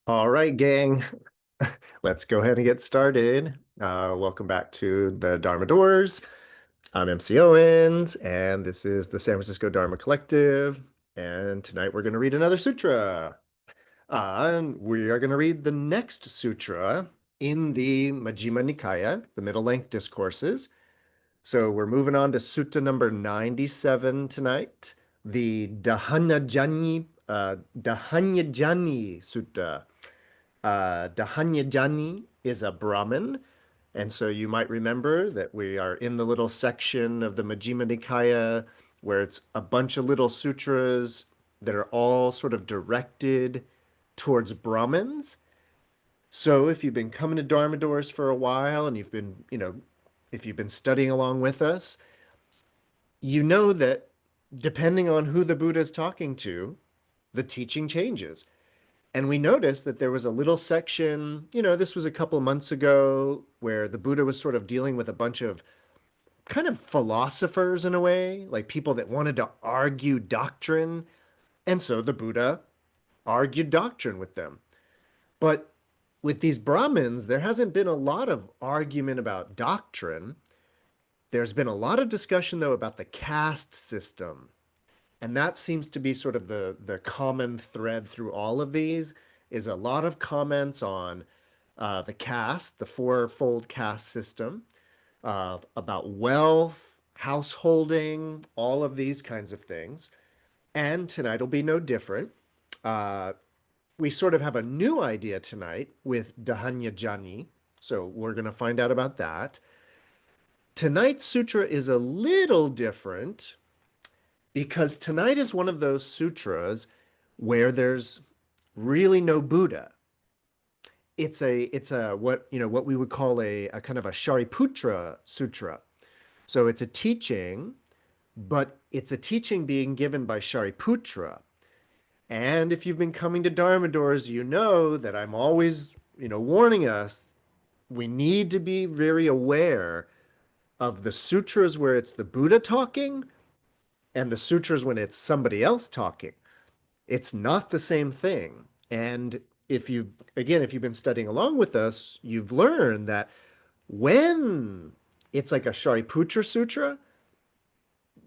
All right, gang. Let's go ahead and get started. Welcome back to the Dharma Doors. I'm MC Owens, and this is the San Francisco Dharma Collective. And tonight we're going to read another sutra. And we are going to read the next sutra in the Majjhima Nikāya, the Middle Length Discourses. So we're moving on to sutta number 97 tonight, the Dhanañjāni Sutta. Dhanañjāni is a Brahmin, and so you might remember that we are in the little section of the Majjhima Nikāya where it's a bunch of little sutras that are all sort of directed towards Brahmins. So if you've been coming to Dharma Doors for a while and you've been, if you've been studying along with us, you know that depending on who the Buddha is talking to, the teaching changes. And we noticed that there was a little section, this was a couple of months ago, where the Buddha was sort of dealing with a bunch of kind of philosophers in a way, like people that wanted to argue doctrine. And so the Buddha argued doctrine with them. But with these Brahmins, there hasn't been a lot of argument about doctrine. There's been a lot of discussion, though, about the caste system. And that seems to be sort of the common thread through all of these is a lot of comments on the caste, the fourfold caste system, about wealth, householding, all of these kinds of things. And tonight will be no different. Uh, we sort of have a new idea tonight with Dhanañjāni, so we're going to find out about that. Tonight's sutra is a little different because tonight is one of those sutras where there's really no Buddha. It's a what we would call a kind of a Shariputra sutra. So it's a teaching, but it's a teaching being given by Shariputra. And if you've been coming to Dharma Doors, you know that I'm always, warning us we need to be very aware of the sutras where it's the Buddha talking and the sutras when it's somebody else talking. It's not the same thing. And if you've been studying along with us, you've learned that when it's like a Shariputra Sutra,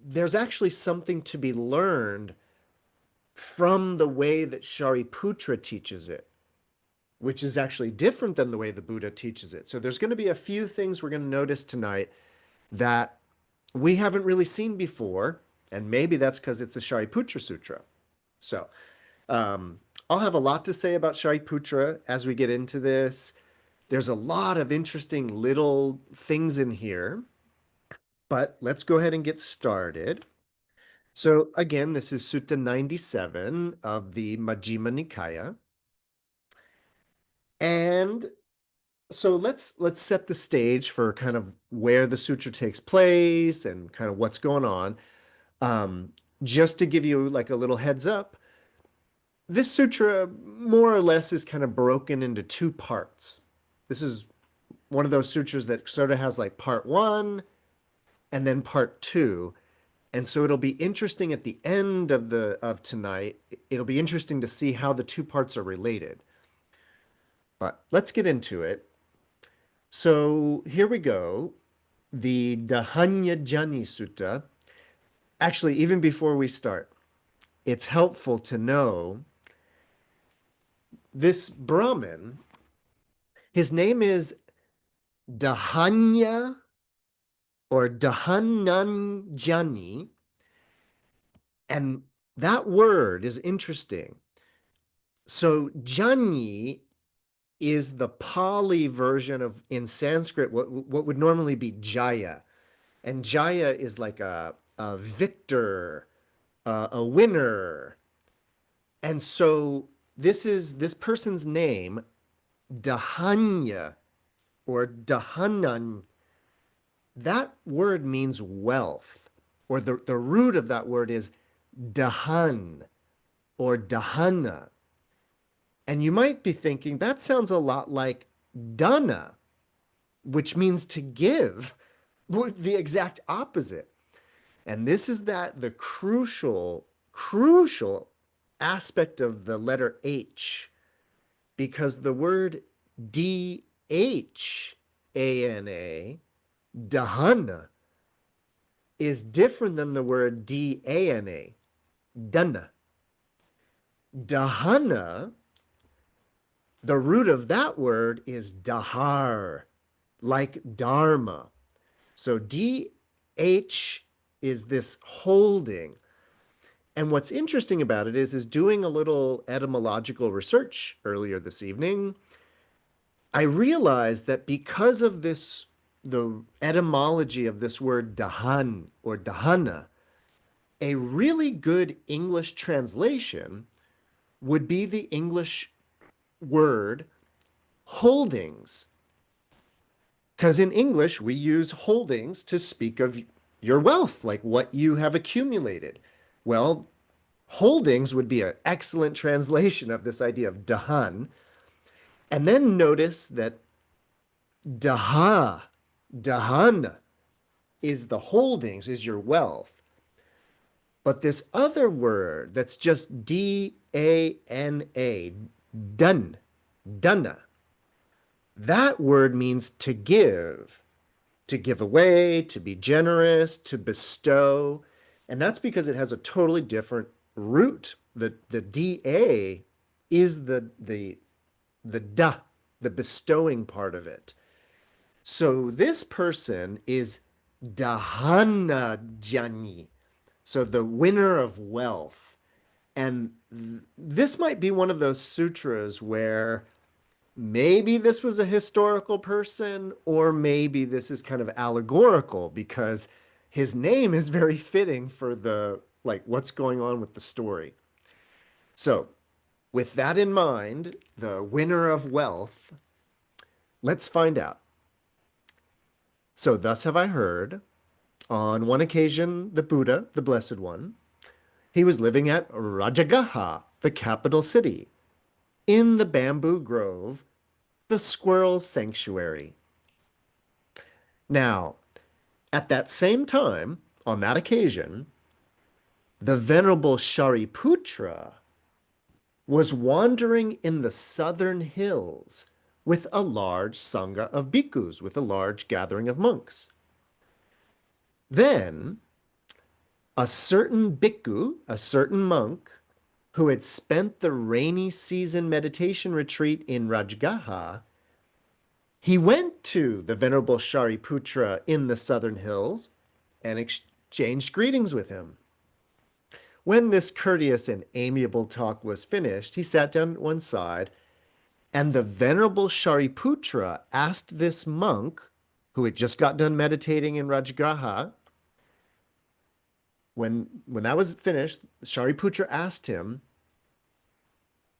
there's actually something to be learned from the way that Shariputra teaches it, which is actually different than the way the Buddha teaches it. So there's going to be a few things we're going to notice tonight that we haven't really seen before, and maybe that's because it's a Shariputra Sutra. So I'll have a lot to say about Shariputra as we get into this. There's a lot of interesting little things in here, but let's go ahead and get started. So again, this is Sutta 97 of the Majjhima Nikāya. And so let's set the stage for kind of where the sutra takes place and kind of what's going on. Just to give you like a little heads up, this sutra more or less is kind of broken into two parts. This is one of those sutras that sort of has like part one and then part two. And so it'll be interesting at the end of tonight. It'll be interesting to see how the two parts are related. But let's get into it. So here we go. The Dhanañjāni Sutta. Actually, even before we start, it's helpful to know this Brahmin, his name is Dhanya or Dhanañjāni, and that word is interesting. So Jani is the Pali version of in Sanskrit what would normally be Jaya, and Jaya is like a victor, a winner, and so this person's name, Dahanya or Dahanan, that word means wealth, or the root of that word is Dahan or Dahana. And you might be thinking, that sounds a lot like Dana, which means to give, the exact opposite. And this is the crucial aspect of the letter H. because the word D-H-A-N-A, Dhana, is different than the word D-A-N-A, Dana. Dhana, the root of that word is dahar, like Dharma. So D-H is this holding. And what's interesting about it is doing a little etymological research earlier this evening, I realized that because of this, the etymology of this word dahan or dahana, a really good English translation would be the English word holdings. Because in English, we use holdings to speak of your wealth, like what you have accumulated. Well, holdings would be an excellent translation of this idea of dahan. And then notice that dahana is the holdings, is your wealth. But this other word that's just D-A-N-A, dana, that word means to give away, to be generous, to bestow. And that's because it has a totally different root. The D-A is the da, the bestowing part of it. So this person is Dhanañjāni, so the winner of wealth. And this might be one of those sutras where maybe this was a historical person, or maybe this is kind of allegorical because his name is very fitting for the, like, what's going on with the story. So with that in mind, the winner of wealth, let's find out. So thus have I heard, on one occasion, the Buddha, the Blessed One, he was living at Rajagaha, the capital city, in the bamboo grove, the squirrel sanctuary. Now, at that same time, on that occasion, the Venerable Shariputra was wandering in the southern hills with a large sangha of bhikkhus, with a large gathering of monks. Then, a certain bhikkhu, a certain monk, who had spent the rainy season meditation retreat in Rajgaha, he went to the Venerable Shariputra in the southern hills and exchanged greetings with him. When this courteous and amiable talk was finished, he sat down at one side, and the Venerable Shariputra asked this monk, who had just got done meditating in Rajgaha, when that was finished, Shariputra asked him,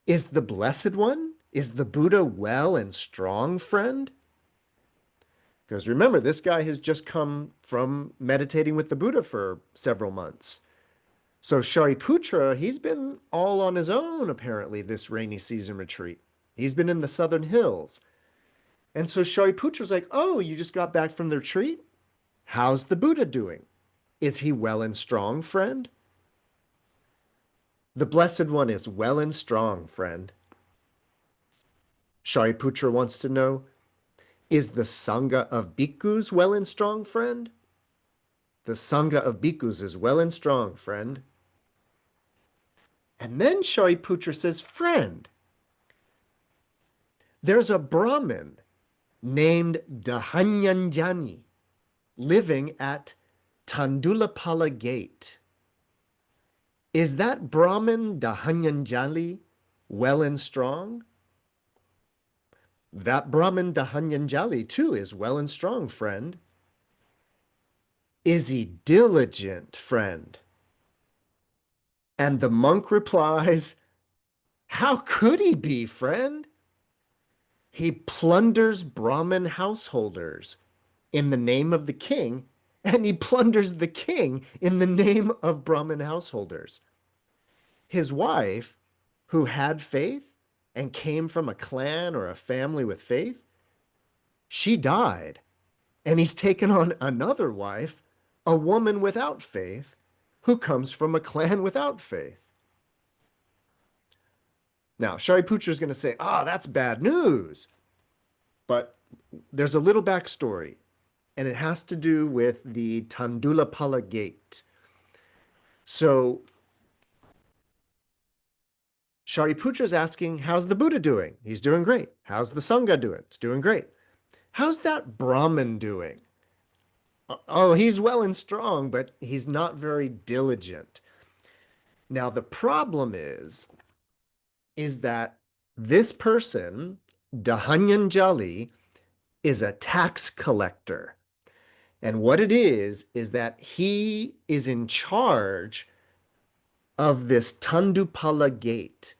"Is the Blessed One, is the Buddha well and strong, friend?" Because remember, this guy has just come from meditating with the Buddha for several months. So Shariputra, he's been all on his own, apparently, this rainy season retreat. He's been in the southern hills. And so Shariputra's like, "Oh, you just got back from the retreat? How's the Buddha doing? Is he well and strong, friend?" "The Blessed One is well and strong, friend." Shariputra wants to know, "Is the Sangha of Bhikkhus well and strong, friend?" "The Sangha of Bhikkhus is well and strong, friend." And then Shariputra says, "Friend, there's a Brahmin named Dhanañjāni living at Tandulapala Gate. Is that Brahmin Dhanañjāni well and strong?" "That Brahmin Dhanañjāni too is well and strong, friend." "Is he diligent, friend?" And the monk replies, "How could he be, friend? He plunders Brahmin householders in the name of the king, and he plunders the king in the name of Brahmin householders. His wife, who had faith and came from a clan or a family with faith, she died, and he's taken on another wife, a woman without faith, who comes from a clan without faith." Now, Shariputra is going to say, ah, that's bad news. But there's a little backstory, and it has to do with the Tandulapala gate. So Shariputra is asking, how's the Buddha doing? He's doing great. How's the Sangha doing? It's doing great. How's that Brahmin doing? Oh, he's well and strong, but he's not very diligent. Now, the problem is that this person, Dhanañjāni, is a tax collector. And what it is that he is in charge of this Tandupala gate.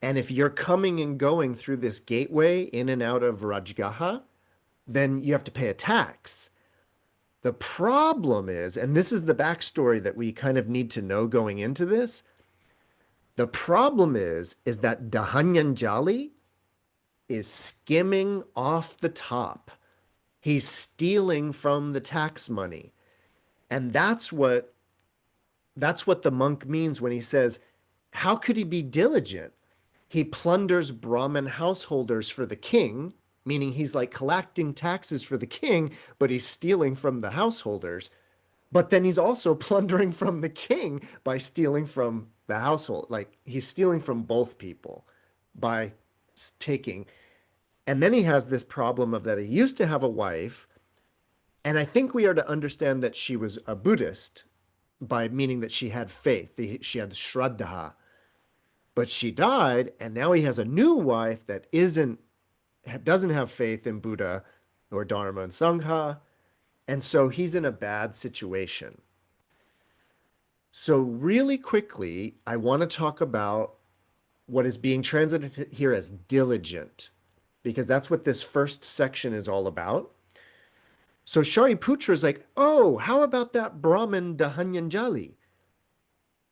And if you're coming and going through this gateway in and out of Rajgaha, then you have to pay a tax. The problem is, and this is the backstory that we kind of need to know going into this, the problem is that Dhanañjāni is skimming off the top. He's stealing from the tax money. And that's what the monk means when he says, how could he be diligent? He plunders Brahmin householders for the king, meaning he's like collecting taxes for the king, but he's stealing from the householders. But then he's also plundering from the king by stealing from the household. Like he's stealing from both people by taking. And then he has this problem of that he used to have a wife. And I think we are to understand that she was a Buddhist by meaning that she had faith. She had Shraddha. But she died, and now he has a new wife that doesn't have faith in Buddha or Dharma and Sangha, and so he's in a bad situation. So really quickly, I want to talk about what is being translated here as diligent, because that's what this first section is all about. So Shariputra is like, oh, how about that Brahmin Dhanañjāni?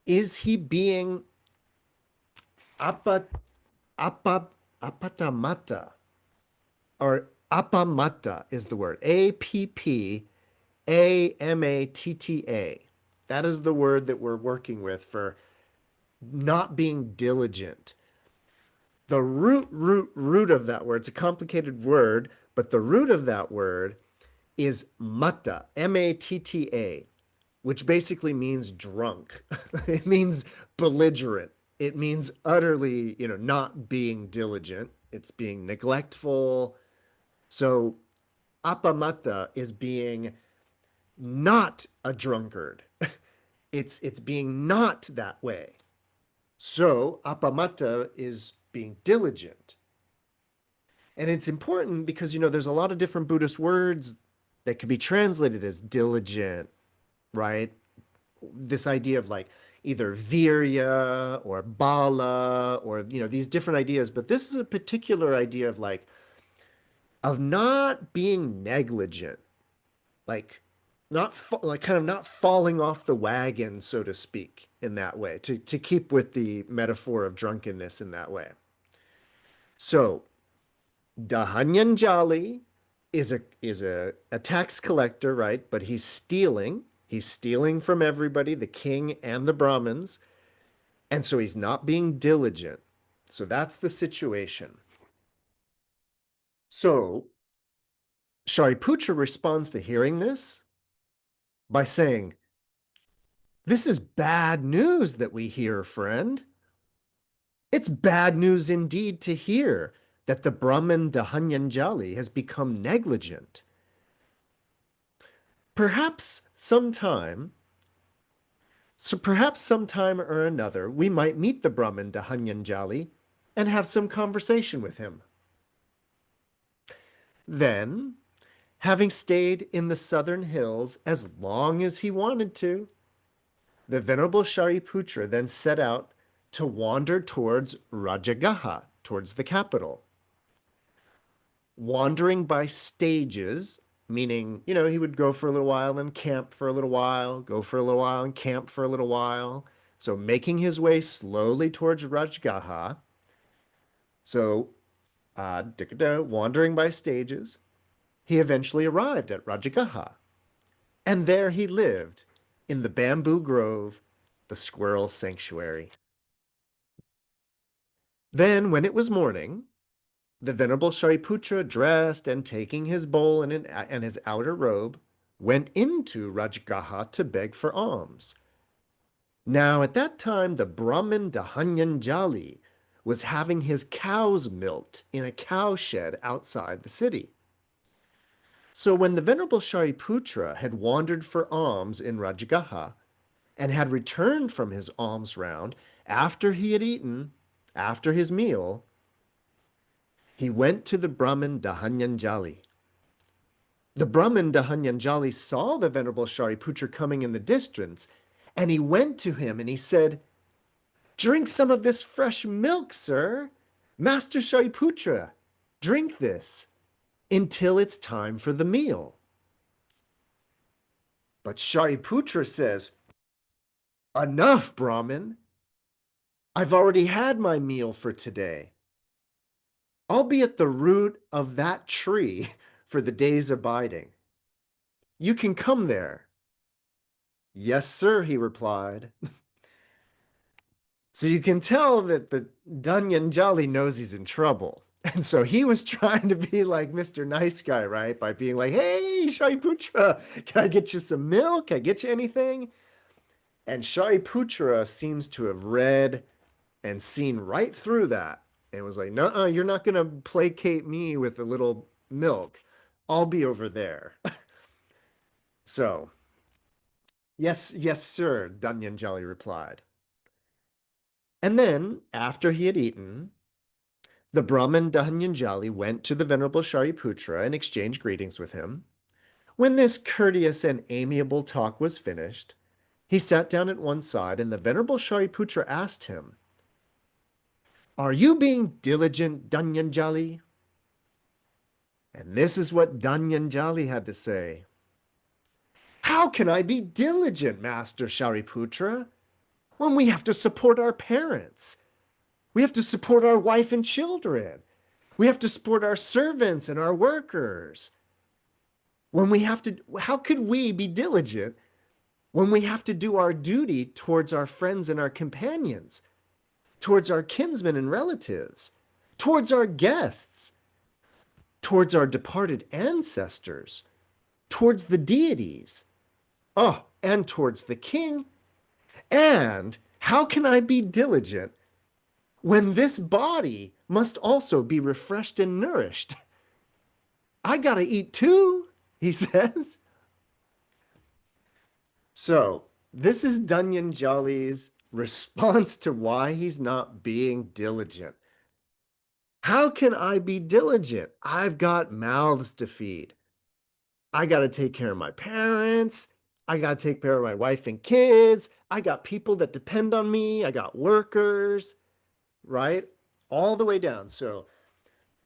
Is he being apa, apa, apatamata? Or appamata is the word. Appamata. That is the word that we're working with for not being diligent. The root of that word, it's a complicated word, but the root of that word is mata, Matta, which basically means drunk. It means belligerent. It means utterly, not being diligent. It's being neglectful. So appamata is being not a drunkard. It's being not that way. So appamata is being diligent. And it's important because, there's a lot of different Buddhist words that could be translated as diligent, right? This idea of like either virya or bala or, these different ideas. But this is a particular idea of like, of not being negligent, like like kind of not falling off the wagon, so to speak, in that way, to keep with the metaphor of drunkenness in that way. So Dhanañjāni is a tax collector, right? But he's stealing. He's stealing from everybody, the king and the Brahmins. And so he's not being diligent. So that's the situation. So Shariputra responds to hearing this by saying, this is bad news that we hear, friend. It's bad news indeed to hear that the Brahmin Dhanañjāni has become negligent. Perhaps sometime, perhaps sometime or another, we might meet the Brahmin Dhanañjāni and have some conversation with him. Then, having stayed in the southern hills as long as he wanted to, the Venerable Shariputra then set out to wander towards Rajagaha, towards the capital. Wandering by stages, meaning, he would go for a little while and camp for a little while, go for a little while and camp for a little while. So making his way slowly towards Rajagaha. So, wandering by stages, he eventually arrived at Rajagaha. And there he lived in the bamboo grove, the squirrel sanctuary. Then, when it was morning, the Venerable Shariputra, dressed and taking his bowl and his outer robe, went into Rajgaha to beg for alms. Now, at that time, the Brahmin Dhanañjāni was having his cows milked in a cowshed outside the city. So when the Venerable Shariputra had wandered for alms in Rajgaha and had returned from his alms round after he had eaten, after his meal, he went to the Brahmin Dhanañjāni. The Brahmin Dhanañjāni saw the Venerable Shariputra coming in the distance, and he went to him and he said, "Drink some of this fresh milk, sir. Master Shariputra, drink this until it's time for the meal." But Shariputra says, "Enough, Brahmin. I've already had my meal for today. I'll be at the root of that tree for the day's abiding. You can come there." "Yes, sir," he replied. So you can tell that the Dhanañjāni knows he's in trouble. And so he was trying to be like Mr. Nice Guy, right? By being like, "Hey, Shariputra, can I get you some milk? Can I get you anything?" And Shariputra seems to have read and seen right through that and was like, "No, you're not going to placate me with a little milk. I'll be over there." So, yes, yes, sir, Dhanañjāni replied. And then, after he had eaten, the Brahmin Dhanañjāni went to the Venerable Shariputra and exchanged greetings with him. When this courteous and amiable talk was finished, he sat down at one side, and the Venerable Shariputra asked him, "Are you being diligent, Dhanañjāni?" And this is what Dhanañjāni had to say. "How can I be diligent, Master Shariputra, when we have to support our parents? We have to support our wife and children. We have to support our servants and our workers. How could we be diligent when we have to do our duty towards our friends and our companions, towards our kinsmen and relatives, towards our guests, towards our departed ancestors, towards the deities, and towards the king? And how can I be diligent when this body must also be refreshed and nourished? I gotta eat too," he says. So this is Dhanañjāni's response to why he's not being diligent. How can I be diligent? I've got mouths to feed. I got to take care of my parents. I got to take care of my wife and kids. I got people that depend on me. I got workers, right? All the way down. So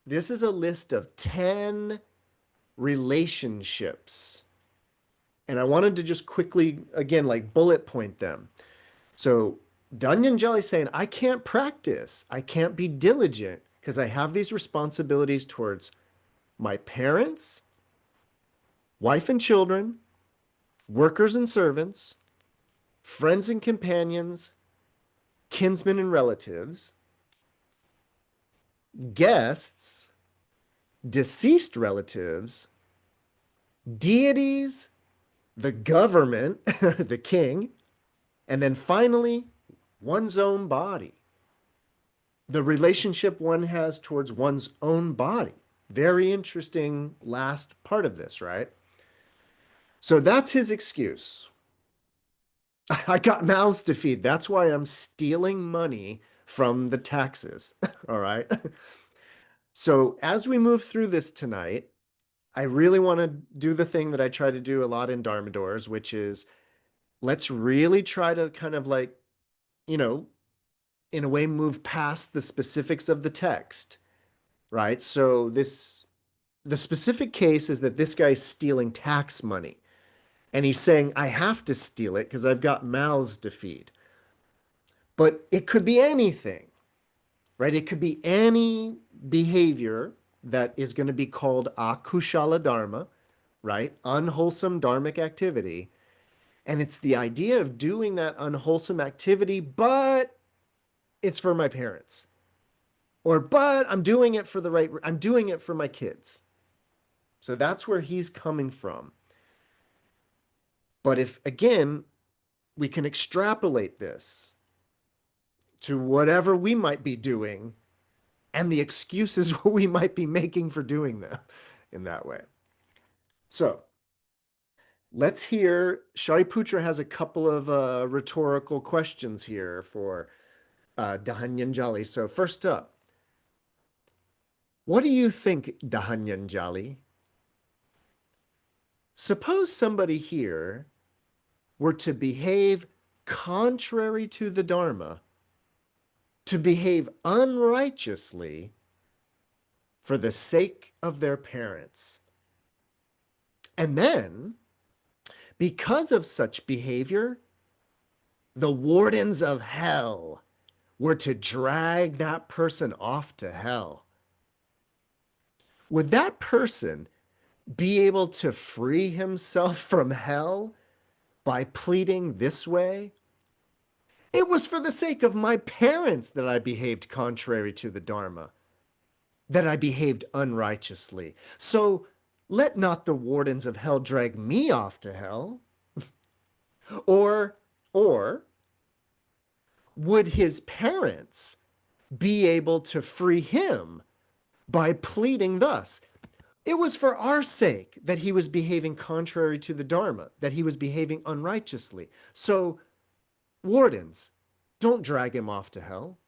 this is a list of 10 relationships. And I wanted to just quickly, again, like bullet point them. So Dhanañjāni is saying, I can't practice. I can't be diligent because I have these responsibilities towards my parents, wife and children, workers and servants, friends and companions, kinsmen and relatives, guests, deceased relatives, deities, the government, the king, and then finally, one's own body. The relationship one has towards one's own body. Very interesting last part of this, right? So that's his excuse. I got mouths to feed. That's why I'm stealing money from the taxes. All right. So as we move through this tonight, I really want to do the thing that I try to do a lot in Dharma Doors, which is let's really try to kind of like, you know, in a way move past the specifics of the text, right? So the specific case is that this guy's stealing tax money. And he's saying, I have to steal it because I've got mouths to feed. But it could be anything, right? It could be any behavior that is going to be called akushala dharma, right? Unwholesome dharmic activity. And it's the idea of doing that unwholesome activity, but it's for my parents. Or, but I'm doing it for the right, I'm doing it for my kids. So that's where he's coming from. But if, again, we can extrapolate this to whatever we might be doing and the excuses we might be making for doing them in that way. So let's hear, Shariputra has a couple of rhetorical questions here for Dhanañjāni. So first up, what do you think, Dhanañjāni? Suppose somebody here were to behave contrary to the Dharma, to behave unrighteously for the sake of their parents. And then, because of such behavior, the wardens of hell were to drag that person off to hell. Would that person be able to free himself from hell by pleading this way? It was for the sake of my parents that I behaved contrary to the Dharma, that I behaved unrighteously. So let not the wardens of hell drag me off to hell. Or would his parents be able to free him by pleading thus? It was for our sake that he was behaving contrary to the Dharma, that he was behaving unrighteously. So, wardens, don't drag him off to hell.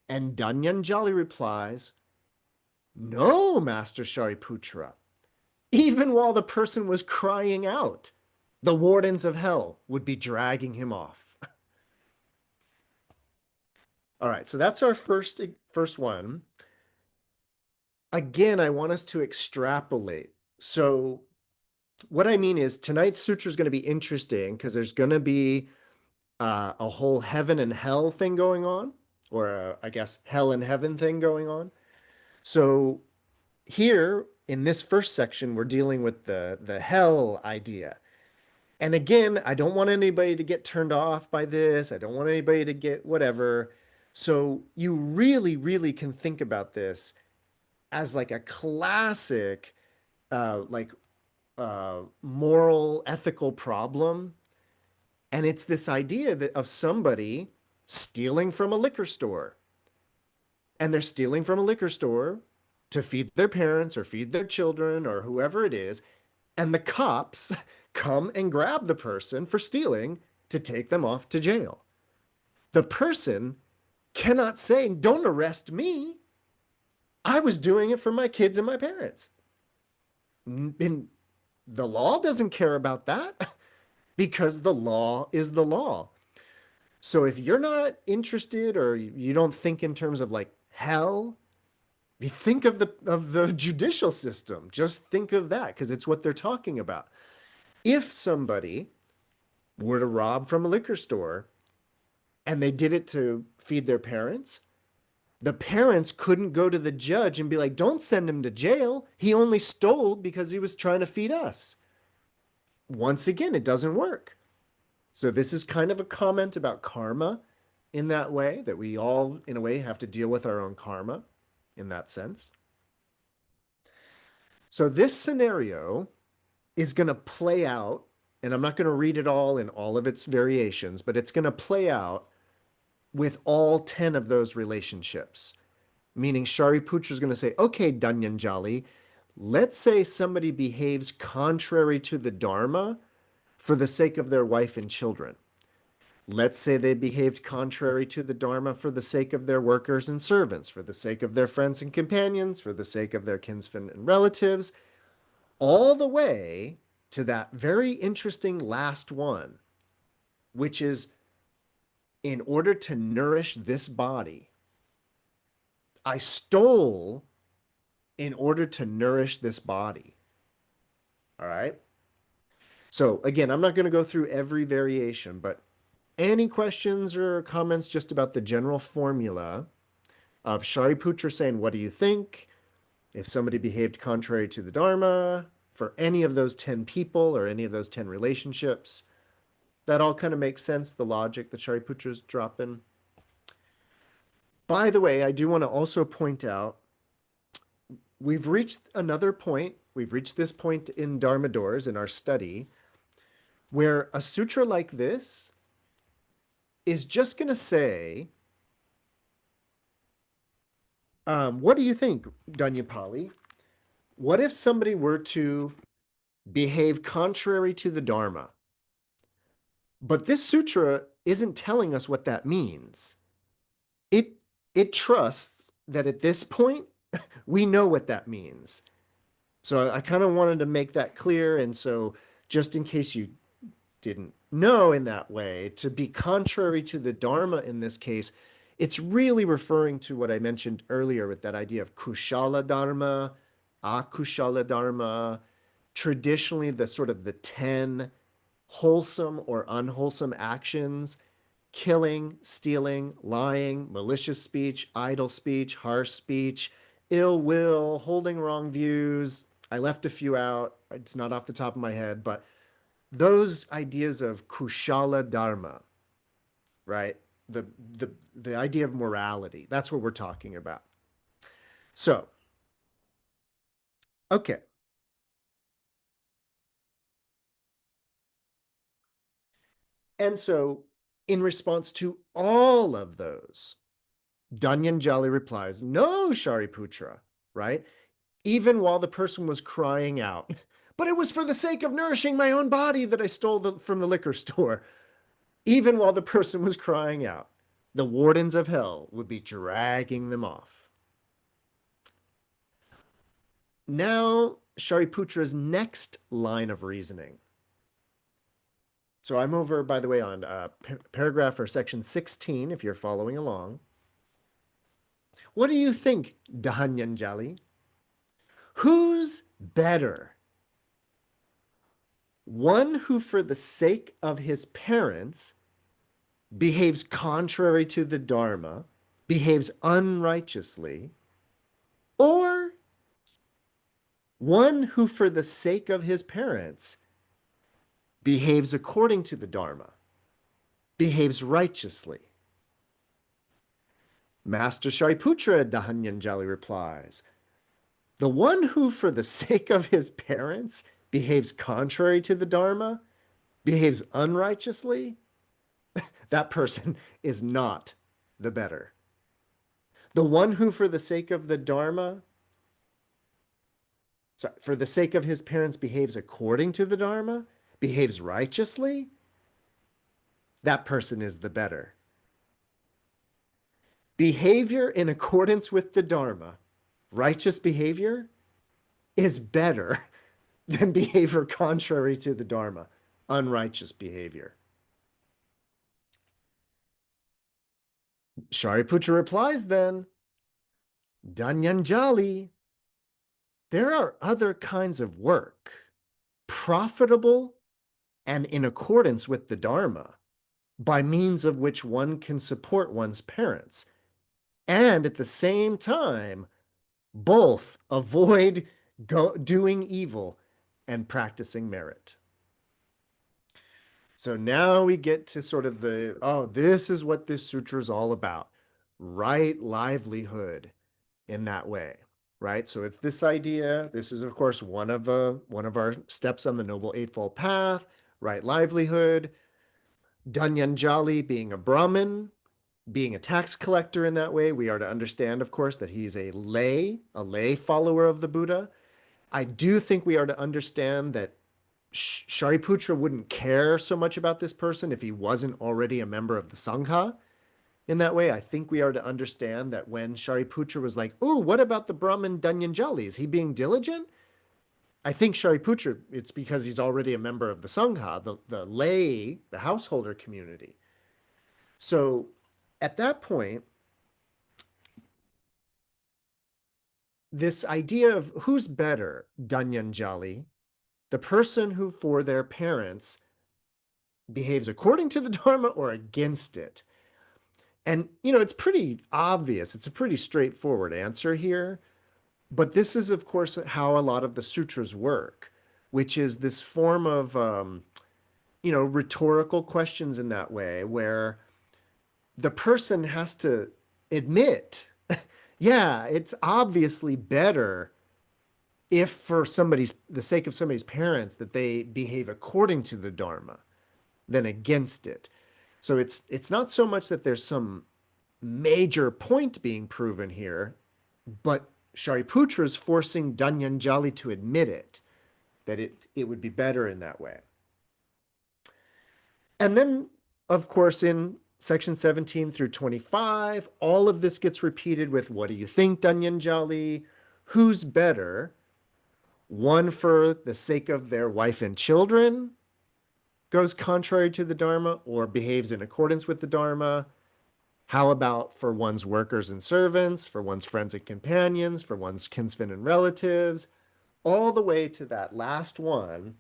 And Dhanañjāni replies, no, Master Shariputra. Even while the person was crying out, the wardens of hell would be dragging him off. All right, so that's our first one. Again, I want us to extrapolate. So what I mean is tonight's sutra is going to be interesting because there's going to be a whole heaven and hell thing going on, or I guess hell and heaven thing going on. So here in this first section, we're dealing with the hell idea. And again, I don't want anybody to get turned off by this. I don't want anybody to get whatever. So you really, really can think about this as like a classic, moral, ethical problem. And it's this idea that of somebody stealing from a liquor store. And they're stealing from a liquor store to feed their parents or feed their children or whoever it is. And the cops come and grab the person for stealing to take them off to jail. The person cannot say, don't arrest me. I was doing it for my kids and my parents. And the law doesn't care about that because the law is the law. So if you're not interested or you don't think in terms of like hell, you think of the judicial system. Just think of that because it's what they're talking about. If somebody were to rob from a liquor store and they did it to feed their parents, the parents couldn't go to the judge and be like, don't send him to jail. He only stole because he was trying to feed us. Once again, it doesn't work. So this is kind of a comment about karma in that way, that we all, in a way, have to deal with our own karma in that sense. So this scenario is going to play out, and I'm not going to read it all in all of its variations, but it's going to play out with all 10 of those relationships. Meaning Shariputra is going to say, okay, Dhanañjāni, let's say somebody behaves contrary to the Dharma for the sake of their wife and children. Let's say they behaved contrary to the Dharma for the sake of their workers and servants, for the sake of their friends and companions, for the sake of their kinsmen and relatives, all the way to that very interesting last one, which is in order to nourish this body. I stole in order to nourish this body. All right. So again, I'm not going to go through every variation, but any questions or comments just about the general formula of Shariputra saying, what do you think? If somebody behaved contrary to the Dharma for any of those 10 people or any of those 10 relationships, that all kind of makes sense, the logic that Shariputra's dropping. By the way, I do want to also point out we've reached another point. We've reached this point in Dharma Doors in our study where a sutra like this is just going to say, what do you think, Dhanyapali? What if somebody were to behave contrary to the Dharma? But this sutra isn't telling us what that means. It it trusts that at this point we know what that means. So I kind of wanted to make that clear. And so just in case you didn't know in that way, to be contrary to the Dharma in this case, it's really referring to what I mentioned earlier with that idea of kushala dharma, akushala dharma, traditionally the sort of the 10 wholesome or unwholesome actions: killing, stealing, lying, malicious speech, idle speech, harsh speech, ill will, holding wrong views. I left a few out. It's not off the top of my head, but those ideas of kushala dharma, right? The the idea of morality. That's what we're talking about. So, okay. And so in response to all of those, Dhanañjāni replies, "No, Shariputra," right? Even while the person was crying out, "But it was for the sake of nourishing my own body that I stole from the liquor store." Even while the person was crying out, the wardens of hell would be dragging them off. Now, Shariputra's next line of reasoning. So I'm over, by the way, on paragraph or section 16, if you're following along. What do you think, Dhanañjāni? Who's better? One who, for the sake of his parents, behaves contrary to the Dharma, behaves unrighteously, or one who, for the sake of his parents, behaves according to the Dharma, behaves righteously? Master Shariputra, Dhanañjāni replies, the one who, for the sake of his parents, behaves contrary to the Dharma, behaves unrighteously, that person is not the better. The one who, for the sake of the Dharma, sorry, for the sake of his parents, behaves according to the Dharma, behaves righteously, that person is the better. Behavior in accordance with the Dharma, righteous behavior, is better than behavior contrary to the Dharma, unrighteous behavior. Shariputra replies then, Dhanañjāni, there are other kinds of work, profitable and in accordance with the Dharma, by means of which one can support one's parents, and at the same time, both avoid doing evil and practicing merit. So now we get to sort of this is what this sutra is all about. Right livelihood in that way, right? So it's this idea. This is, of course, one of our steps on the Noble Eightfold Path, right livelihood. Dhanañjāni being a Brahmin, being a tax collector in that way, we are to understand, of course, that he's a lay follower of the Buddha. I do think we are to understand that Shariputra wouldn't care so much about this person if he wasn't already a member of the Sangha. In that way, I think we are to understand that when Shariputra was like, "Oh, what about the Brahmin Dhanañjāni? Is he being diligent?" I think Shariputra, it's because he's already a member of the Sangha, the lay, the householder community. So at that point, this idea of who's better, Dhanañjāni, the person who for their parents behaves according to the Dharma or against it. And, it's pretty obvious. It's a pretty straightforward answer here. But this is, of course, how a lot of the sutras work, which is this form of, rhetorical questions in that way, where the person has to admit, yeah, it's obviously better if for the sake of somebody's parents that they behave according to the Dharma than against it. So it's not so much that there's some major point being proven here, but Shariputra is forcing Dhanañjāni to admit it, that it would be better in that way. And then, of course, in section 17 through 25, all of this gets repeated with, what do you think, Dhanañjāni? Who's better? One for the sake of their wife and children goes contrary to the Dharma or behaves in accordance with the Dharma. How about for one's workers and servants, for one's friends and companions, for one's kinsmen and relatives, all the way to that last one,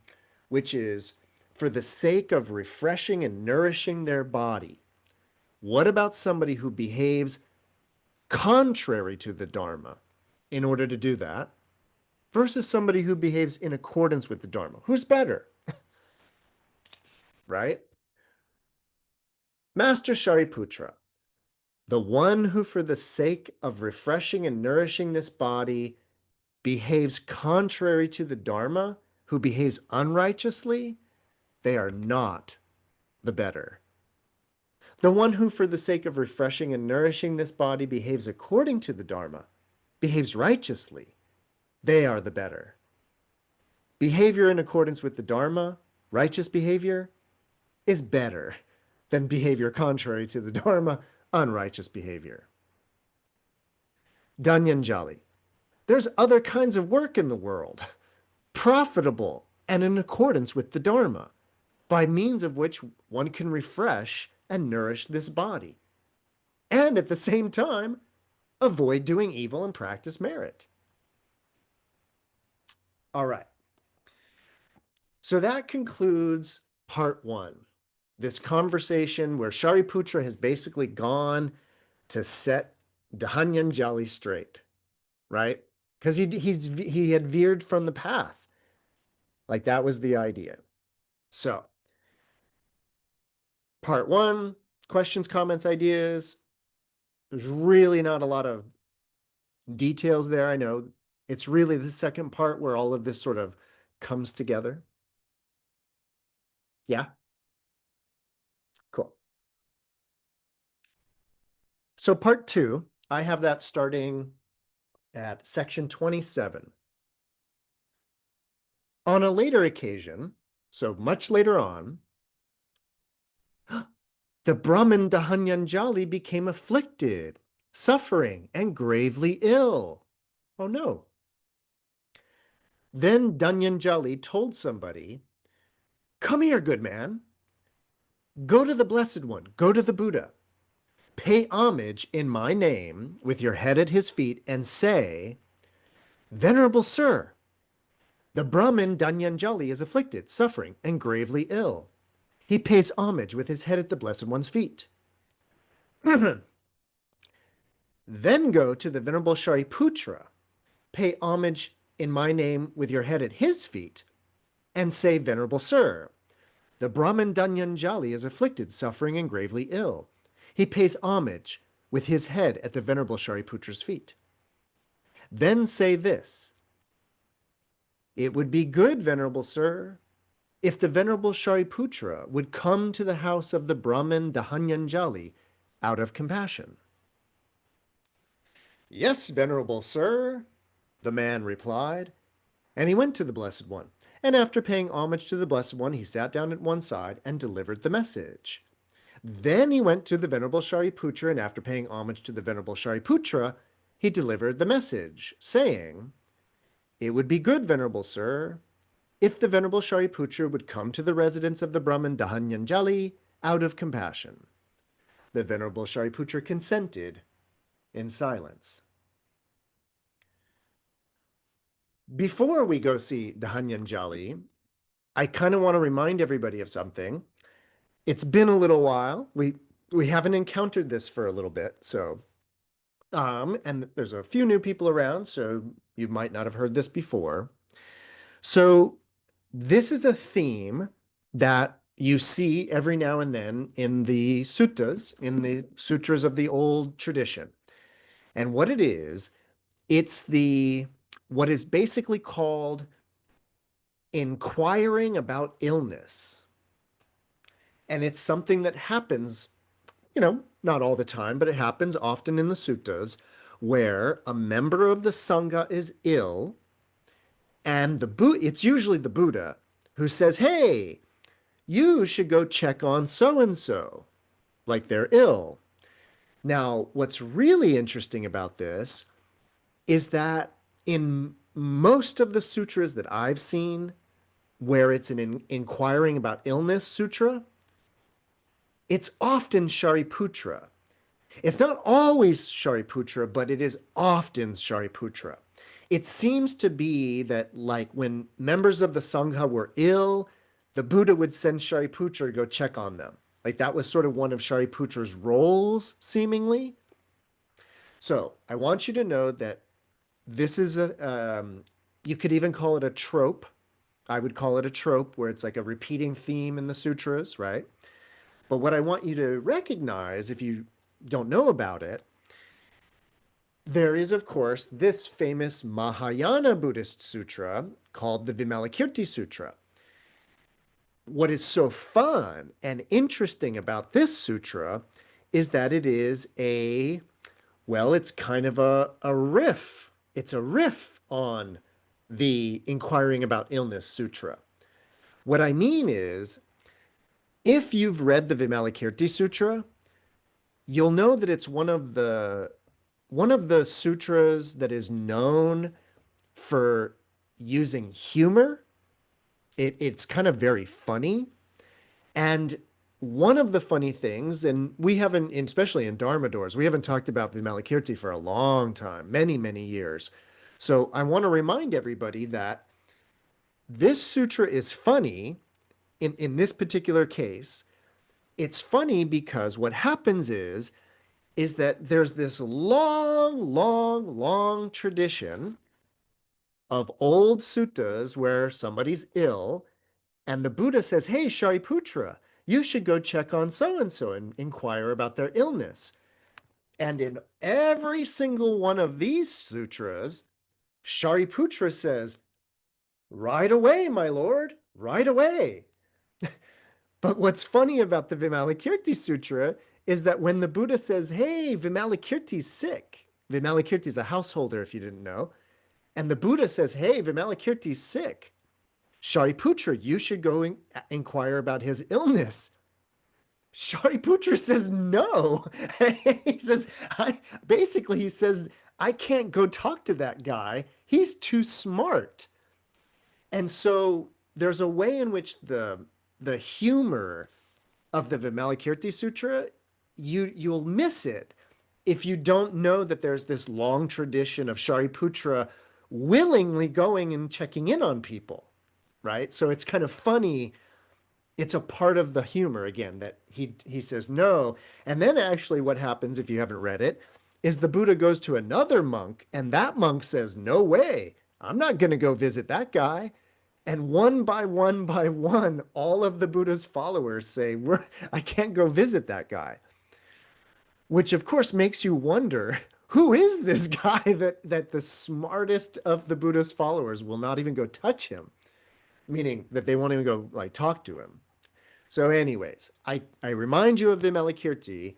which is for the sake of refreshing and nourishing their body. What about somebody who behaves contrary to the Dharma in order to do that versus somebody who behaves in accordance with the Dharma? Who's better? Right? Master Shariputra, the one who for the sake of refreshing and nourishing this body behaves contrary to the Dharma, who behaves unrighteously, they are not the better. The one who for the sake of refreshing and nourishing this body behaves according to the Dharma, behaves righteously, they are the better. Behavior in accordance with the Dharma, righteous behavior, is better than behavior contrary to the Dharma, unrighteous behavior. Dhanañjāni, there's other kinds of work in the world, profitable and in accordance with the Dharma, by means of which one can refresh and nourish this body, and at the same time, avoid doing evil and practice merit. All right. So that concludes part one, this conversation where Shariputra has basically gone to set Dhanañjāni straight, right? Because he had veered from the path. Like that was the idea. So, part one, questions, comments, ideas. There's really not a lot of details there. I know it's really the second part where all of this sort of comes together. Yeah? Cool. So part two, I have that starting at section 27. On a later occasion, so much later on, the Brahmin Dhanañjāni became afflicted, suffering, and gravely ill. Oh no. Then Dhanañjāni told somebody, come here, good man. Go to the Blessed One, go to the Buddha. Pay homage in my name with your head at his feet and say, Venerable Sir, the Brahmin Dhanañjāni is afflicted, suffering, and gravely ill. He pays homage with his head at the Blessed One's feet. Then go to the Venerable Shariputra, pay homage in my name with your head at his feet, and say, Venerable Sir, the Brahmin Dhanañjāni is afflicted, suffering, and gravely ill. He pays homage with his head at the Venerable Shariputra's feet. Then say this, it would be good, Venerable Sir, if the Venerable Shariputra would come to the house of the Brahmin Dhanañjāni out of compassion. Yes, Venerable Sir, the man replied, and he went to the Blessed One, and after paying homage to the Blessed One, he sat down at one side and delivered the message. Then he went to the Venerable Shariputra, and after paying homage to the Venerable Shariputra, he delivered the message, saying, it would be good, Venerable Sir, if the Venerable Shariputra would come to the residence of the Brahmin Dhanañjāni out of compassion. The Venerable Shariputra consented in silence. Before we go see Dhanañjāni, I kind of want to remind everybody of something. It's been a little while. We haven't encountered this for a little bit, so and there's a few new people around, so you might not have heard this before. So this is a theme that you see every now and then in the suttas, in the sutras of the old tradition. And what it is, it's the what is basically called inquiring about illness. And it's something that happens, not all the time, but it happens often in the suttas where a member of the Sangha is ill, and it's usually the Buddha who says, "Hey, you should go check on so and so, like they're ill." Now, what's really interesting about this is that in most of the sutras that I've seen, where it's an inquiring about illness sutra, it's often Shariputra. It's not always Shariputra, but it is often Shariputra. It seems to be that, like, when members of the Sangha were ill, the Buddha would send Shariputra to go check on them. Like, that was sort of one of Shariputra's roles, seemingly. So I want you to know that this is you could even call it a trope. I would call it a trope where it's like a repeating theme in the sutras, right? But what I want you to recognize, if you don't know about it, there is, of course, this famous Mahayana Buddhist sutra called the Vimalakirti Sutra. What is so fun and interesting about this sutra is that it is it's kind of a riff. It's a riff on the Inquiring About Illness Sutra. What I mean is, if you've read the Vimalakirti Sutra, you'll know that it's one of the sutras that is known for using humor. It's kind of very funny. And one of the funny things, and we haven't, especially in Dharma doors, we haven't talked about Vimalakirti for a long time, many, many years. So I want to remind everybody that this sutra is funny in this particular case. It's funny because what happens is that there's this long, long, long tradition of old suttas where somebody's ill, and the Buddha says, "Hey, Shariputra, you should go check on so and so and inquire about their illness." And in every single one of these sutras, Shariputra says, "Right away, my lord, right away." But what's funny about the Vimalakirti Sutra is that when the Buddha says, "Hey, Vimalakirti's sick," Vimalakirti is a householder, if you didn't know, and the Buddha says, "Hey, Vimalakirti's sick. Shariputra, you should go inquire about his illness." Shariputra says no. He says, basically, he says, "I can't go talk to that guy. He's too smart." And so there's a way in which the humor of the Vimalakirti Sutra, you'll miss it if you don't know that there's this long tradition of Shariputra willingly going and checking in on people, right? So it's kind of funny. It's a part of the humor again that he says no. And then actually what happens, if you haven't read it, is the Buddha goes to another monk, and that monk says, "No way. I'm not going to go visit that guy." And one by one, all of the Buddha's followers say, "I can't go visit that guy." Which of course makes you wonder, who is this guy that the smartest of the Buddha's followers will not even go touch him? Meaning that they won't even go like talk to him. So anyways, I remind you of Vimalakirti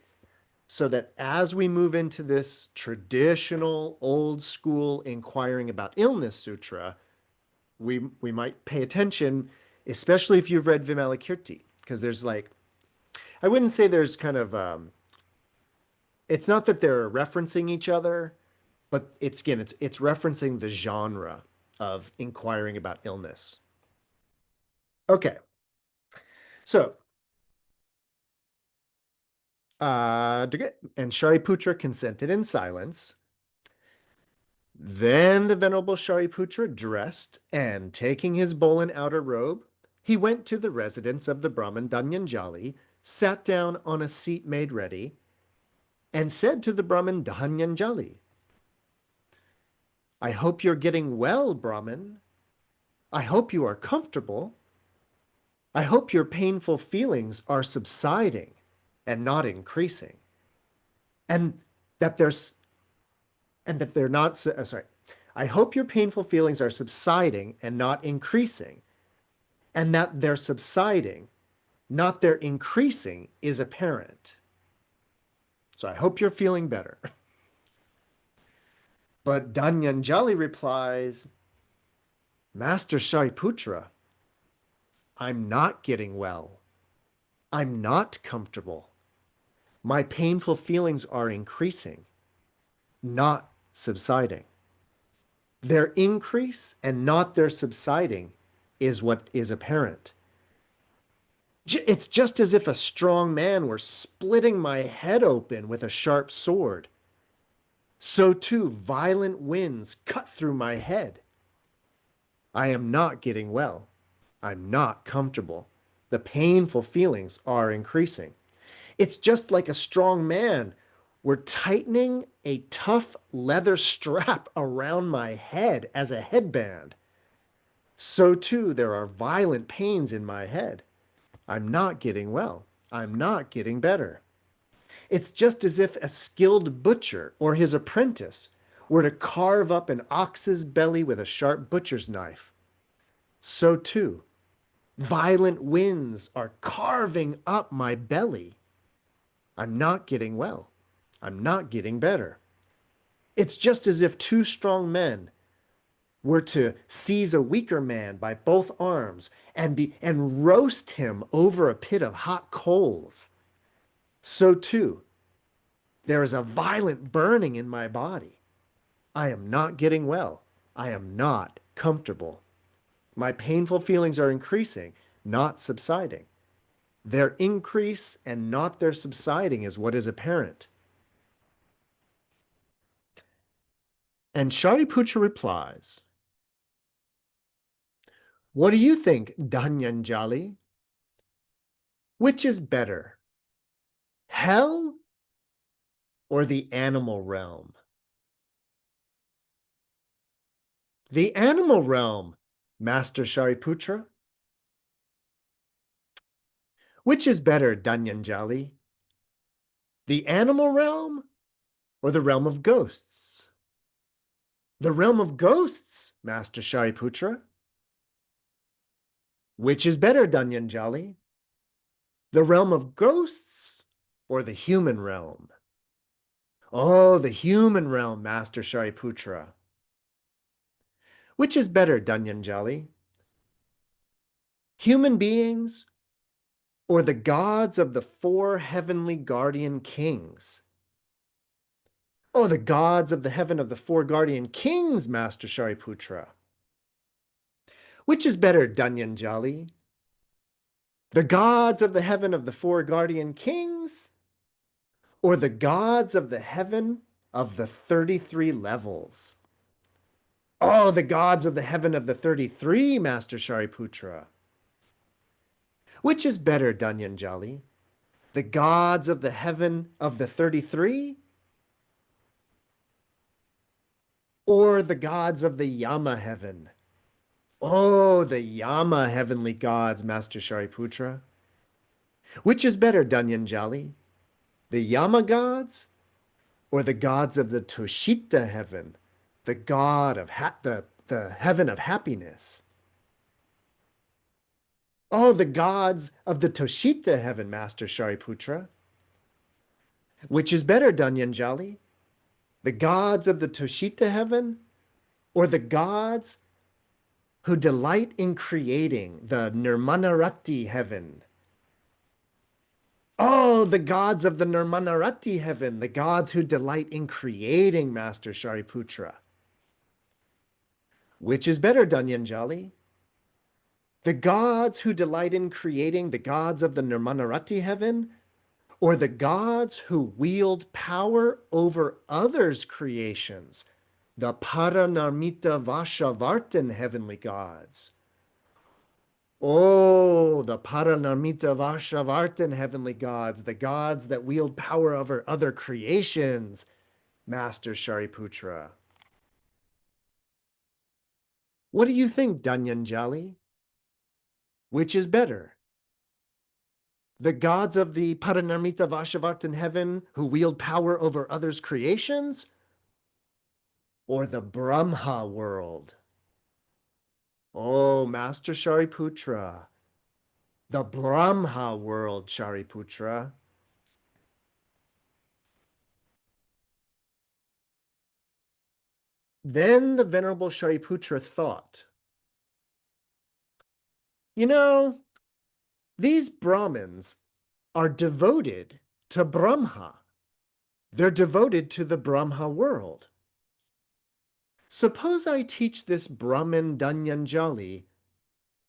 so that as we move into this traditional old school inquiring about illness sutra, we might pay attention, especially if you've read Vimalakirti, because there's like, I wouldn't say there's kind of it's not that they're referencing each other, but it's referencing the genre of inquiring about illness. Okay, so and Shariputra consented in silence. Then the Venerable Shariputra dressed, and taking his bowl and outer robe, he went to the residence of the Brahmin Dhanañjāni, sat down on a seat made ready, and said to the Brahmin Dhanañjāni, "I hope you're getting well, Brahmin. I hope you are comfortable. I hope your painful feelings are subsiding and not increasing, and that there's and that they're not, sorry. I hope your painful feelings are subsiding and not increasing, and that they're subsiding, not their increasing, is apparent. So I hope you're feeling better. But Dhanañjāni replies, Master Shariputra, I'm not getting well. I'm not comfortable. My painful feelings are increasing, not subsiding. Their increase and not their subsiding is what is apparent. It's just as if a strong man were splitting my head open with a sharp sword. So too, violent winds cut through my head. I am not getting well. I'm not comfortable. The painful feelings are increasing. It's just like a strong man were tightening a tough leather strap around my head as a headband. So too, there are violent pains in my head. I'm not getting well. I'm not getting better. It's just as if a skilled butcher or his apprentice were to carve up an ox's belly with a sharp butcher's knife. So too, violent winds are carving up my belly. I'm not getting well. I'm not getting better. It's just as if two strong men were to seize a weaker man by both arms and roast him over a pit of hot coals. So too, there is a violent burning in my body. I am not getting well. I am not comfortable. My painful feelings are increasing, not subsiding. Their increase and not their subsiding is what is apparent. And Shariputra replies, what do you think, Dhanañjāni? Which is better, hell or the animal realm? The animal realm, Master Shariputra. Which is better, Dhanañjāni? The animal realm or the realm of ghosts? The realm of ghosts, Master Shariputra. Which is better, Dhanañjāni? The realm of ghosts or the human realm? Oh, the human realm, Master Shariputra. Which is better, Dhanañjāni? Human beings or the gods of the four heavenly guardian kings? Oh, the gods of the heaven of the four guardian kings, Master Shariputra. Which is better, Dhanañjāni? The gods of the heaven of the four guardian kings or the gods of the heaven of the 33 levels? Oh, the gods of the heaven of the 33, Master Shariputra. Which is better, Dhanañjāni? The gods of the heaven of the 33 or the gods of the Yama heaven? Oh, the Yama heavenly gods, Master Shariputra. Which is better, Dhanañjāni? The Yama gods or the gods of the Tushita heaven, the god of the heaven of happiness? Oh, the gods of the Tushita heaven, Master Shariputra. Which is better, Dhanañjāni? The gods of the Tushita heaven or the gods who delight in creating the Nirmanarati heaven? Oh, the gods of the Nirmanarati heaven, the gods who delight in creating, Master Shariputra. Which is better, Dhanañjāni? The gods who delight in creating, the gods of the Nirmanarati heaven, or the gods who wield power over others' creations, the Paranarmita Vashavartan heavenly gods? Oh, the Paranarmita Vashavartan heavenly gods, the gods that wield power over other creations, Master Shariputra. What do you think, Dhanañjāni? Which is better? The gods of the Paranarmita Vashavartan heaven who wield power over others' creations or the Brahma world? Oh, Master Shariputra, the Brahma world, Shariputra. Then the Venerable Shariputra thought, you know, these Brahmins are devoted to Brahma. They're devoted to the Brahma world. Suppose I teach this Brahmin Dhanañjāni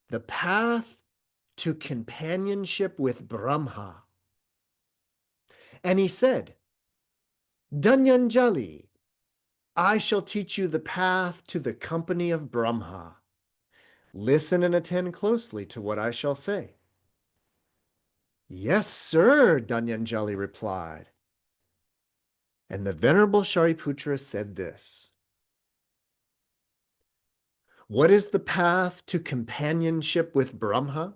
the path to companionship with Brahma. And he said, Dhanañjāni, I shall teach you the path to the company of Brahma. Listen and attend closely to what I shall say. Yes, sir, Dhanañjāni replied. And the Venerable Shariputra said this. What is the path to companionship with Brahma?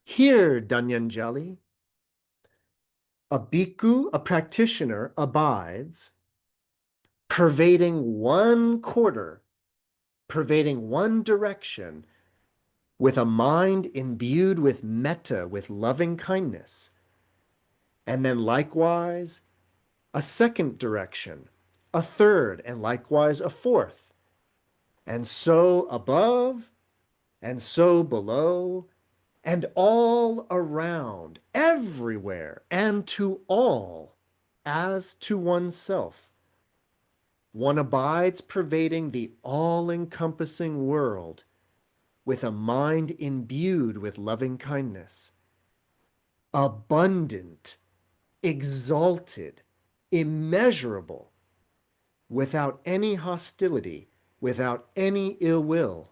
Here, Dhanañjāni, a bhikkhu, a practitioner, abides, pervading one quarter, pervading one direction, with a mind imbued with metta, with loving kindness. And then likewise, a second direction, a third, and likewise a fourth. And so above, and so below, and all around, everywhere, and to all, as to oneself. One abides pervading the all-encompassing world with a mind imbued with loving kindness, abundant, exalted, immeasurable, without any hostility, without any ill will.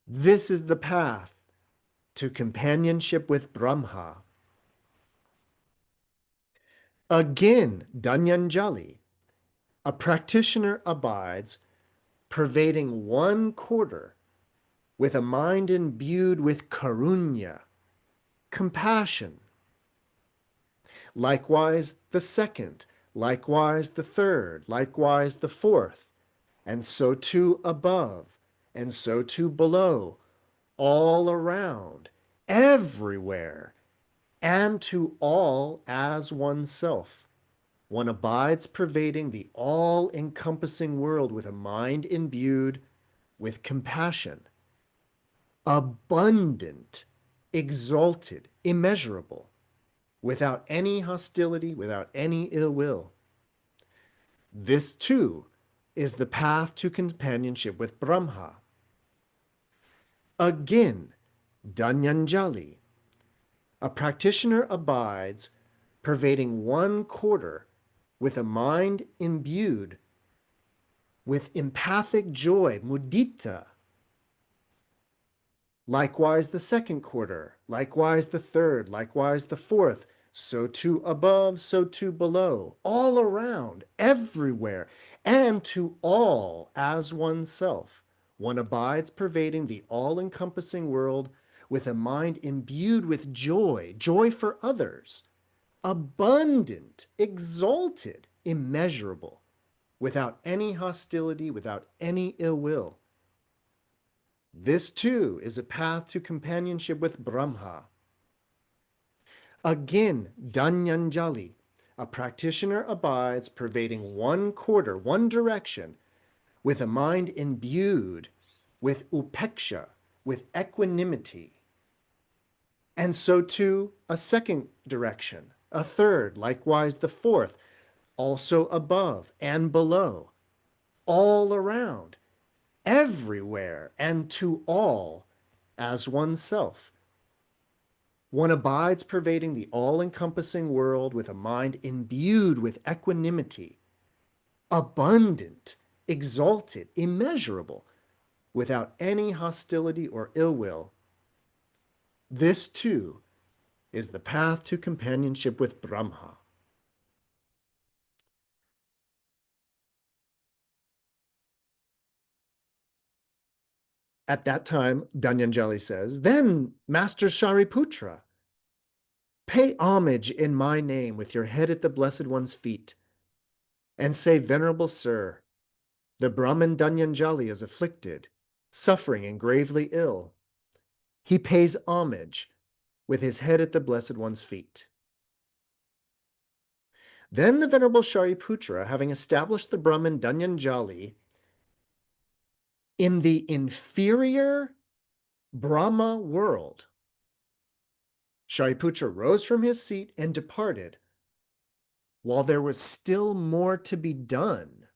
This is the path to companionship with Brahma. Again, Dhanañjāni, a practitioner abides, pervading one quarter, with a mind imbued with karunya, compassion. Likewise the second, likewise the third, likewise the fourth, and so too above, and so too below, all around, everywhere, and to all as oneself. One abides pervading the all-encompassing world with a mind imbued with compassion, abundant, exalted, immeasurable, without any hostility, without any ill will. This too is the path to companionship with Brahma. Again, Dhanañjāni, a practitioner abides, pervading one quarter, with a mind imbued with empathic joy, mudita. Likewise the second quarter, likewise the third, likewise the fourth, so too above, so too below, all around, everywhere, and to all as oneself. One abides pervading the all-encompassing world with a mind imbued with joy, joy for others, abundant, exalted, immeasurable, without any hostility, without any ill will. This too is a path to companionship with Brahma. Again, Dhanañjāni, a practitioner abides pervading one quarter, one direction, with a mind imbued with upeksha, with equanimity. And so too a second direction, a third, likewise the fourth, also above and below, all around, everywhere, and to all as oneself. One abides pervading the all-encompassing world with a mind imbued with equanimity, abundant, exalted, immeasurable, without any hostility or ill will. This too is the path to companionship with Brahma. At that time, Dhanañjāni says, then, Master Shariputra, pay homage in my name with your head at the Blessed One's feet. and say, Venerable Sir, the Brahmin Dhanañjāni is afflicted, suffering and gravely ill. He pays homage with his head at the Blessed One's feet. Then the Venerable Shariputra, having established the Brahmin Dhanañjāni in the inferior Brahma world, Shariputra rose from his seat and departed, while there was still more to be done.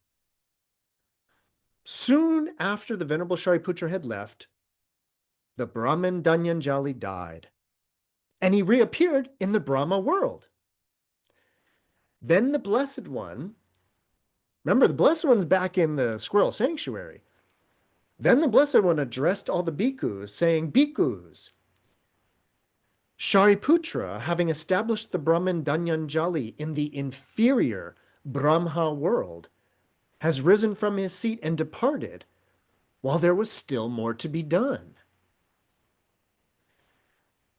Soon after the Venerable Shariputra had left, the Brahmin Dhanañjāni died, and he reappeared in the Brahma world. Then the Blessed One, remember the Blessed One's back in the squirrel sanctuary. Then the Blessed One addressed all the bhikkhus, saying, Bhikkhus, Shariputra, having established the Brahmin Dhanañjāni in the inferior Brahma world, has risen from his seat and departed, while there was still more to be done.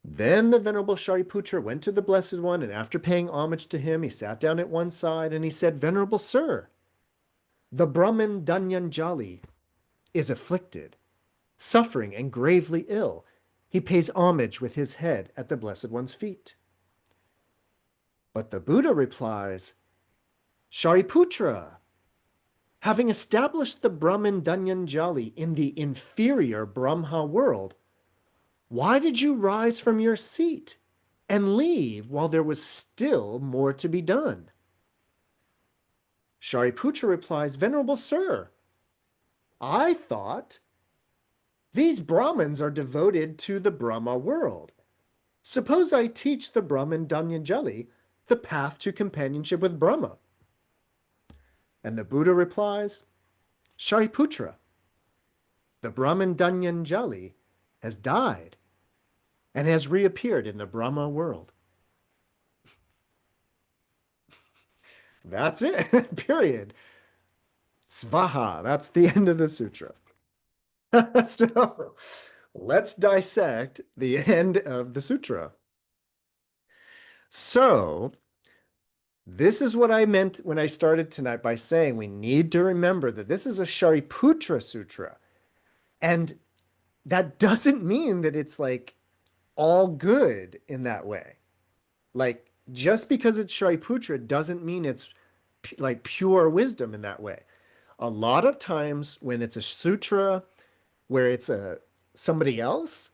Then the Venerable Shariputra went to the Blessed One, and after paying homage to him, he sat down at one side, and he said, Venerable Sir, the Brahmin Dhanañjāni is afflicted, suffering, and gravely ill. He pays homage with his head at the Blessed One's feet. But the Buddha replies, Shariputra, having established the Brahmin Dhanañjāni in the inferior Brahma world, why did you rise from your seat and leave while there was still more to be done? Shariputra replies, Venerable Sir, I thought these Brahmins are devoted to the Brahma world. Suppose I teach the Brahmin Dhanañjāni the path to companionship with Brahma. And the Buddha replies, Shariputra, the Brahmin Dhanañjāni has died and has reappeared in the Brahma world. That's it, period. Svaha, that's the end of the sutra. So let's dissect the end of the sutra. So this is what I meant when I started tonight by saying we need to remember that this is a Shariputra sutra. And that doesn't mean that it's like all good in that way. Like just because it's Shariputra doesn't mean it's like pure wisdom in that way. A lot of times when it's a sutra where it's somebody else,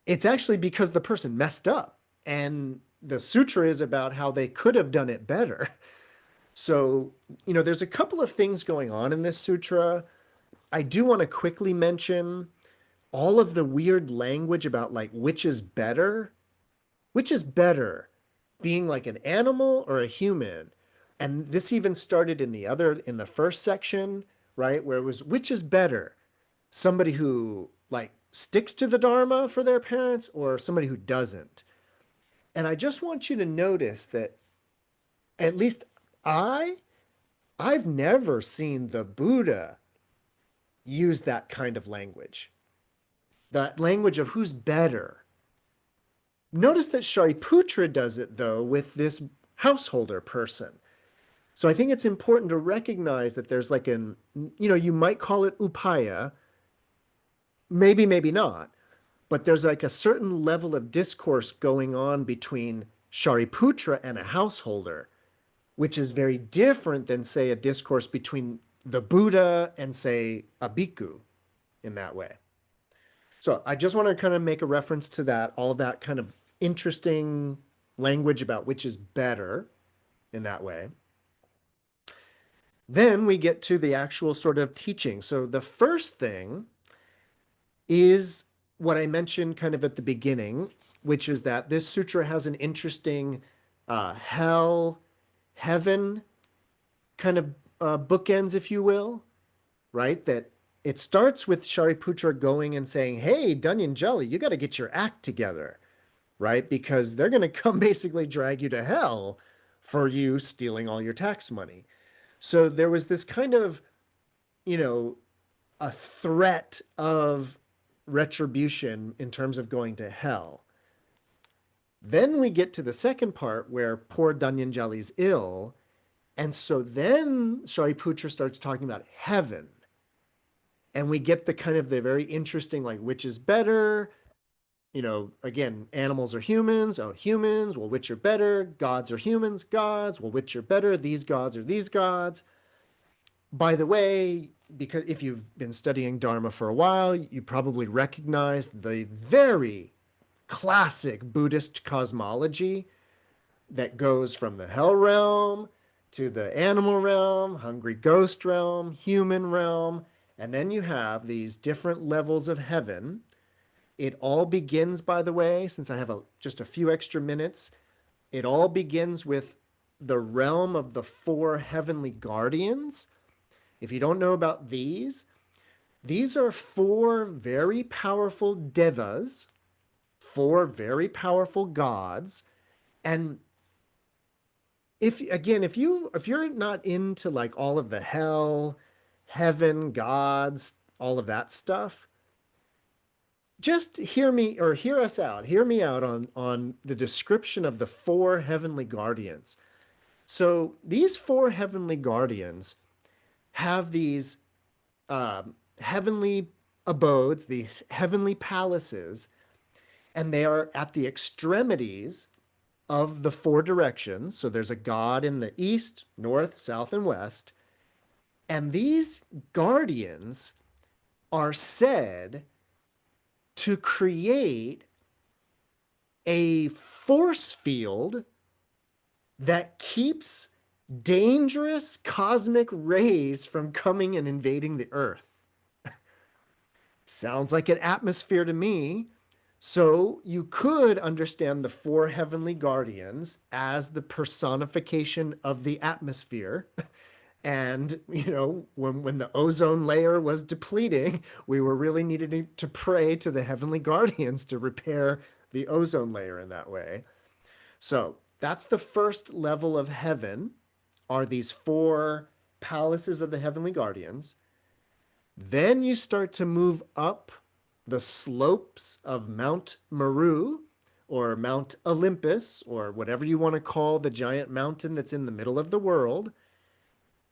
it's actually because the person messed up. And the sutra is about how they could have done it better. So, there's a couple of things going on in this sutra. I do want to quickly mention all of the weird language about like which is better. Which is better, being like an animal or a human? And this even started in the first section, right? Where it was, which is better? Somebody who like sticks to the Dharma for their parents or somebody who doesn't? And I just want you to notice that at least I've never seen the Buddha use that kind of language. That language of who's better. Notice that Shariputra does it, though, with this householder person. So I think it's important to recognize that there's like you might call it upaya, maybe, maybe not, but there's like a certain level of discourse going on between Shariputra and a householder, which is very different than, say, a discourse between the Buddha and, say, a bhikkhu in that way. So I just want to kind of make a reference to that, all that kind of interesting language about which is better in that way. Then we get to the actual sort of teaching. So the first thing is what I mentioned kind of at the beginning, which is that this sutra has an interesting hell, heaven kind of bookends, if you will, right? That it starts with Shariputra going and saying, hey, Dhanañjāni, you got to get your act together, right? Because they're going to come basically drag you to hell for you stealing all your tax money. So there was this kind of, a threat of retribution in terms of going to hell. Then we get to the second part where poor Dhanañjāni's ill, And so then Shariputra starts talking about heaven. And we get the kind of the very interesting, like, which is better? Again, animals are humans. Oh, humans. Well, which are better? Gods are humans. Gods. Well, which are better? These gods or these gods? By the way, because if you've been studying Dharma for a while, you probably recognize the very classic Buddhist cosmology that goes from the hell realm to the animal realm, hungry ghost realm, human realm, and then you have these different levels of heaven. It all begins, by the way, since I have just a few extra minutes, it all begins with the realm of the four heavenly guardians. If you don't know about these are four very powerful devas, four very powerful gods. And if you're not into like all of the hell, heaven, gods, all of that stuff, just hear me or hear us out. Hear me out on the description of the four heavenly guardians. So these four heavenly guardians have these heavenly abodes, these heavenly palaces, and they are at the extremities of the four directions. So there's a god in the east, north, south, and west. And these guardians are said to create a force field that keeps dangerous cosmic rays from coming and invading the earth. Sounds like an atmosphere to me. So you could understand the four heavenly guardians as the personification of the atmosphere. And, when the ozone layer was depleting, we were really needing to pray to the heavenly guardians to repair the ozone layer in that way. So that's the first level of heaven, are these four palaces of the heavenly guardians. Then you start to move up the slopes of Mount Meru or Mount Olympus, or whatever you want to call the giant mountain that's in the middle of the world,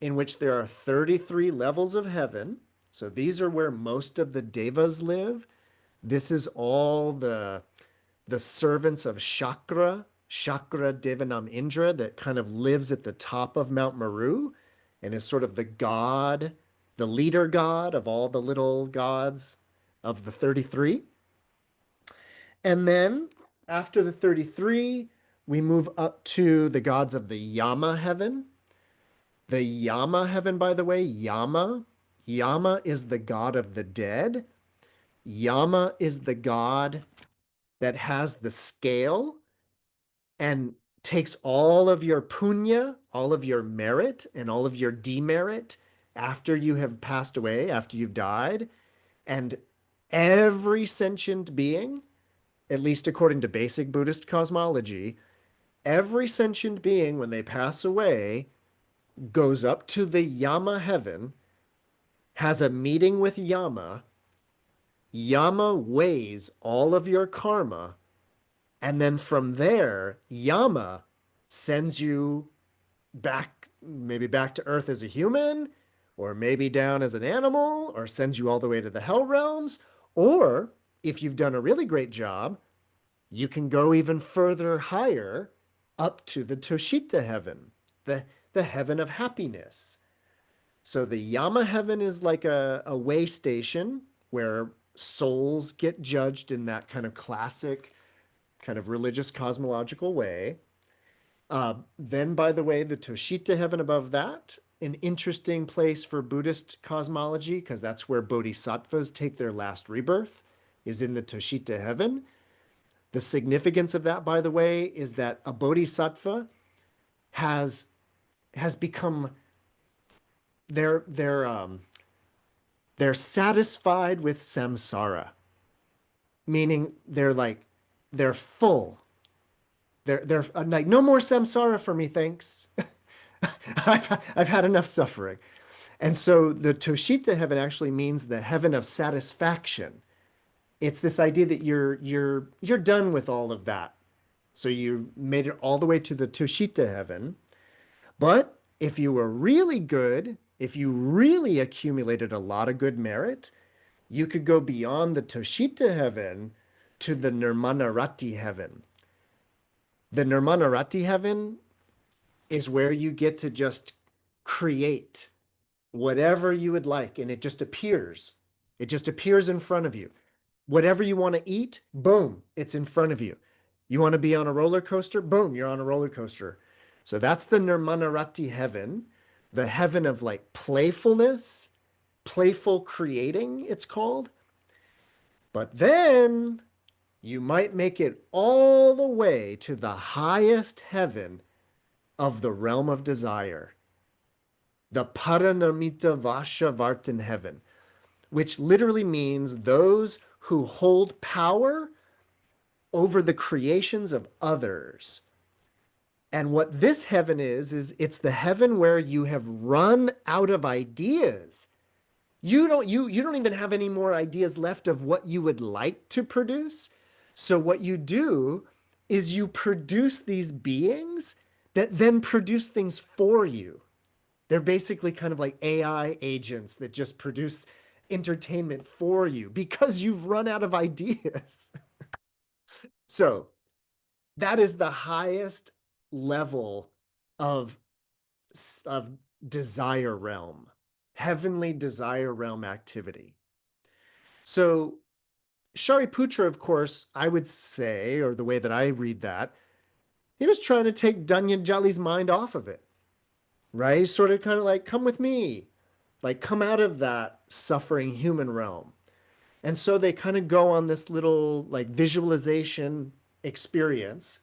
in which there are 33 levels of heaven. So these are where most of the devas live. This is all the servants of Shakra Devanam Indra, that kind of lives at the top of Mount Meru and is sort of the god, the leader god of all the little gods of the 33. And then after the 33, we move up to the gods of the Yama heaven. The Yama heaven, by the way, Yama is the god of the dead. Yama is the god that has the scale and takes all of your punya, all of your merit, and all of your demerit after you have passed away, after you've died. And every sentient being, at least according to basic Buddhist cosmology, every sentient being, when they pass away, goes up to the Yama heaven, has a meeting with Yama. Yama weighs all of your karma, and then from there, Yama sends you back, maybe back to Earth as a human, or maybe down as an animal, or sends you all the way to the hell realms. Or if you've done a really great job, you can go even further higher up to the Toshita heaven, the heaven of happiness. So the Yama heaven is like a way station where souls get judged in that kind of classic, kind of religious cosmological way. Then, by the way, the Toshita heaven above that, an interesting place for Buddhist cosmology, because that's where bodhisattvas take their last rebirth, is in the Toshita heaven. The significance of that, by the way, is that a bodhisattva has become, they're satisfied with samsara, meaning they're full. They're like, no more samsara for me, thanks. I've had enough suffering. And so the Toshita heaven actually means the heaven of satisfaction. It's this idea that you're done with all of that. So you made it all the way to the Toshita heaven. But If you were really good, if you really accumulated a lot of good merit, you could go beyond the Toshita heaven to the Nirmanarati heaven. The Nirmanarati heaven is where you get to just create whatever you would like, and it just appears. It just appears in front of you. Whatever you want to eat, boom, it's in front of you. You want to be on a roller coaster? Boom, you're on a roller coaster. So that's the Nirmanarati heaven, the heaven of like playfulness, playful creating, it's called. But then you might make it all the way to the highest heaven of the realm of desire, the Paranamita Vashavartan heaven, which literally means those who hold power over the creations of others. And what this heaven is it's the heaven where you have run out of ideas. You don't even have any more ideas left of what you would like to produce. So what you do is you produce these beings that then produce things for you. They're basically kind of like AI agents that just produce entertainment for you because you've run out of ideas. So that is the highest level of, of desire realm, heavenly desire realm activity. So Shariputra, of course, I would say, or the way that I read that, he was trying to take Dhanañjāni's mind off of it, right? He's sort of kind of like, come with me, like come out of that suffering human realm. And so they kind of go on this little like visualization experience.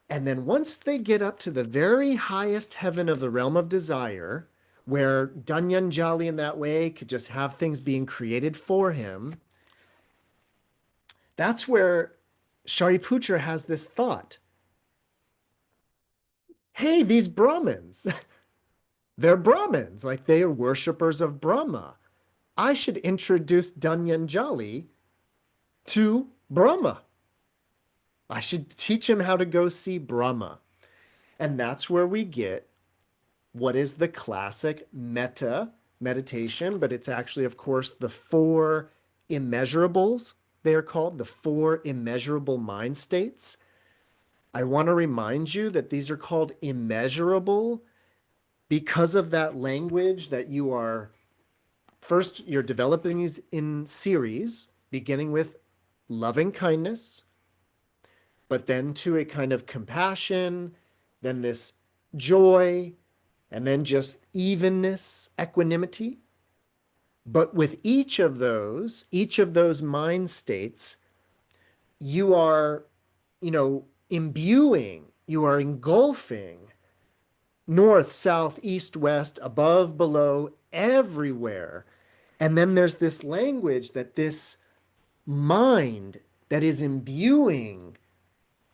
And then once they get up to the very highest heaven of the realm of desire, where Dhanañjāni in that way could just have things being created for him, that's where Shariputra has this thought. Hey, these Brahmins, they're Brahmins, like they are worshippers of Brahma. I should introduce Dhanañjāni to Brahma. I should teach him how to go see Brahma. And that's where we get what is the classic metta meditation, but it's actually, of course, the four immeasurables. They are called the four immeasurable mind states. I want to remind you that these are called immeasurable because of that language that you are, first, you're developing these in series, beginning with loving kindness, but then to a kind of compassion, then this joy, and then just evenness, equanimity. But with each of those mind states, you are, imbuing, you are engulfing north, south, east, west, above, below, everywhere. And then there's this language that this mind that is imbuing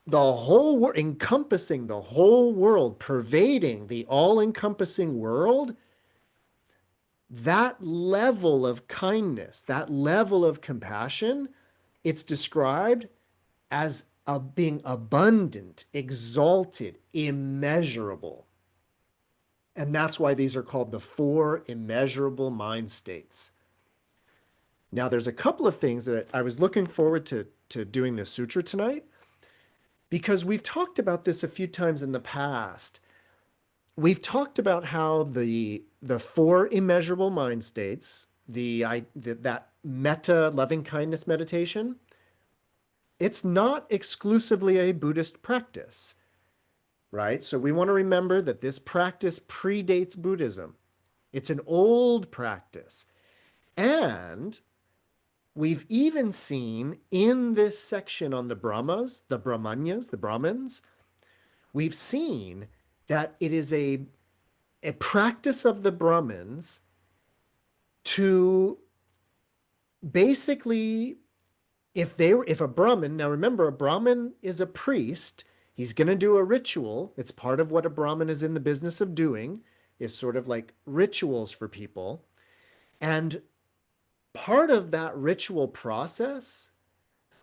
the whole world, encompassing the whole world, pervading the all-encompassing world, that level of kindness, that level of compassion, it's described as being abundant, exalted, immeasurable. And that's why these are called the four immeasurable mind states. Now, there's a couple of things that I was looking forward to doing this sutra tonight, because we've talked about this a few times in the past. We've talked about how the four immeasurable mind states, that metta loving kindness meditation, it's not exclusively a Buddhist practice, right? So we want to remember that this practice predates Buddhism. It's an old practice. And we've even seen in this section on the Brahmas, the Brahmanyas, the Brahmins, we've seen that it is a practice of the Brahmins to basically, if a Brahmin, now remember, a Brahmin is a priest, he's going to do a ritual. It's part of what a Brahmin is in the business of doing, is sort of like rituals for people. And part of that ritual process,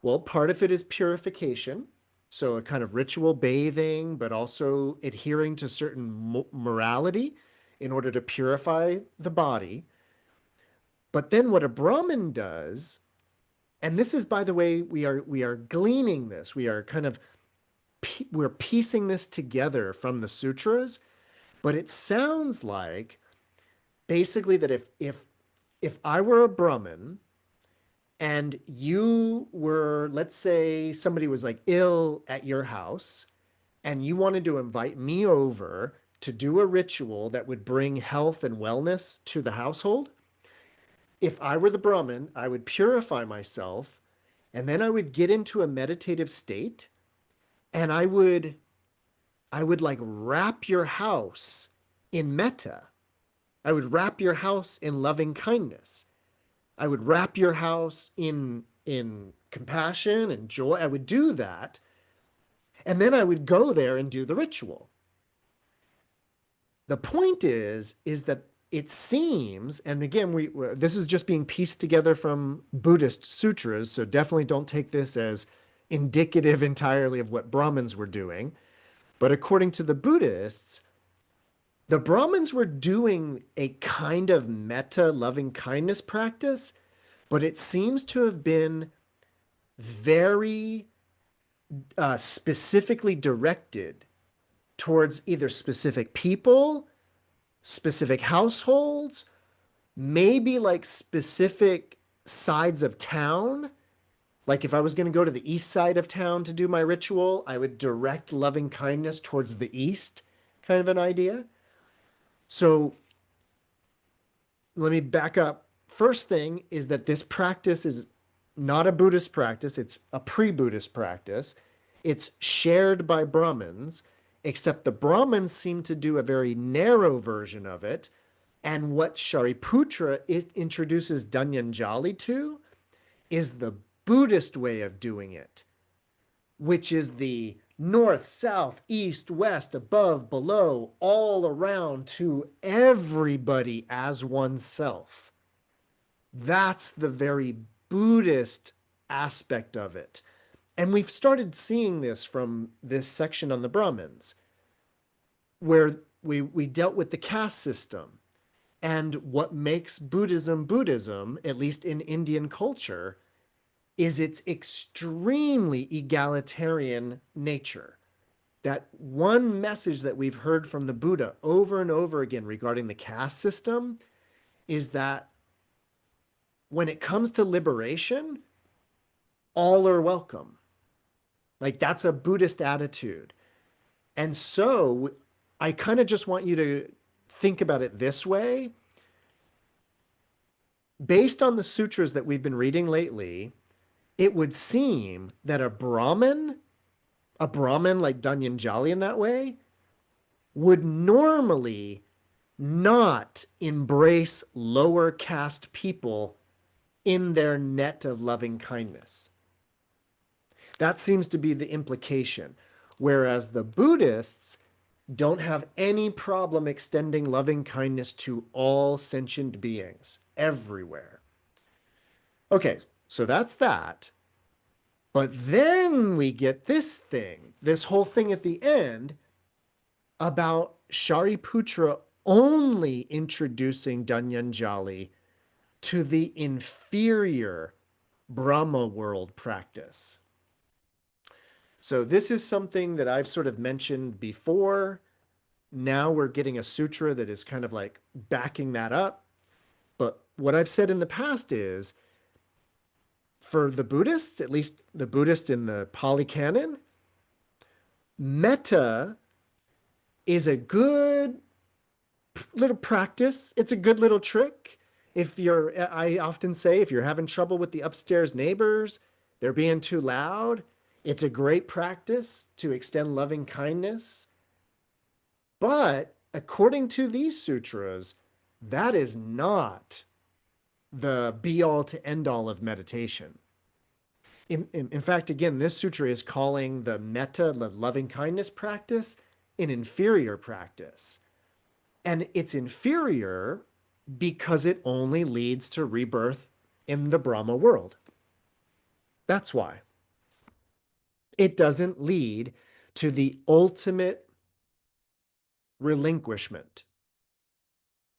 well, part of it is purification. So a kind of ritual bathing, but also adhering to certain morality in order to purify the body. But then what a Brahmin does, and this is, by the way, we are gleaning this. We are kind of we're piecing this together from the sutras, but it sounds like basically that if I were a Brahmin and you were, let's say somebody was like ill at your house and you wanted to invite me over to do a ritual that would bring health and wellness to the household, if I were the Brahmin, I would purify myself and then I would get into a meditative state and I would like wrap your house in metta. I would wrap your house in loving kindness. I would wrap your house in compassion and joy. I would do that. And then I would go there and do the ritual. The point is that it seems, and again, this is just being pieced together from Buddhist sutras, so definitely don't take this as indicative entirely of what Brahmins were doing. But according to the Buddhists, the Brahmins were doing a kind of metta loving kindness practice, but it seems to have been very specifically directed towards either specific people, specific households, maybe like specific sides of town. Like if I was going to go to the east side of town to do my ritual, I would direct loving kindness towards the east, kind of an idea. So let me back up. First thing is that this practice is not a Buddhist practice, it's a pre-Buddhist practice. It's shared by Brahmins, except the Brahmins seem to do a very narrow version of it. And what Shariputra it introduces Dhanañjāni to is the Buddhist way of doing it, which is the north, south, east, west, above, below, all around to everybody as oneself. That's the very Buddhist aspect of it. And we've started seeing this from this section on the Brahmins, where we dealt with the caste system. And what makes Buddhism Buddhism, at least in Indian culture, is its extremely egalitarian nature. That one message that we've heard from the Buddha over and over again regarding the caste system is that when it comes to liberation, all are welcome. Like that's a Buddhist attitude. And so I kind of just want you to think about it this way. Based on the sutras that we've been reading lately, it would seem that a Brahmin like Dhanañjāni in that way, would normally not embrace lower caste people in their net of loving kindness. That seems to be the implication. Whereas the Buddhists don't have any problem extending loving kindness to all sentient beings everywhere. Okay, so that's that. But then we get this thing, this whole thing at the end about Shariputra only introducing Dhanañjāni to the inferior Brahma world practice. So this is something that I've sort of mentioned before. Now we're getting a sutra that is kind of like backing that up. But what I've said in the past is, for the Buddhists, at least the Buddhist in the Pali Canon, metta is a good little practice. It's a good little trick. I often say, if you're having trouble with the upstairs neighbors, they're being too loud, it's a great practice to extend loving kindness. But according to these sutras, that is not the be-all to end-all of meditation. In fact, again, this sutra is calling the metta, the loving kindness practice, an inferior practice. And it's inferior because it only leads to rebirth in the Brahma world. That's why. It doesn't lead to the ultimate relinquishment.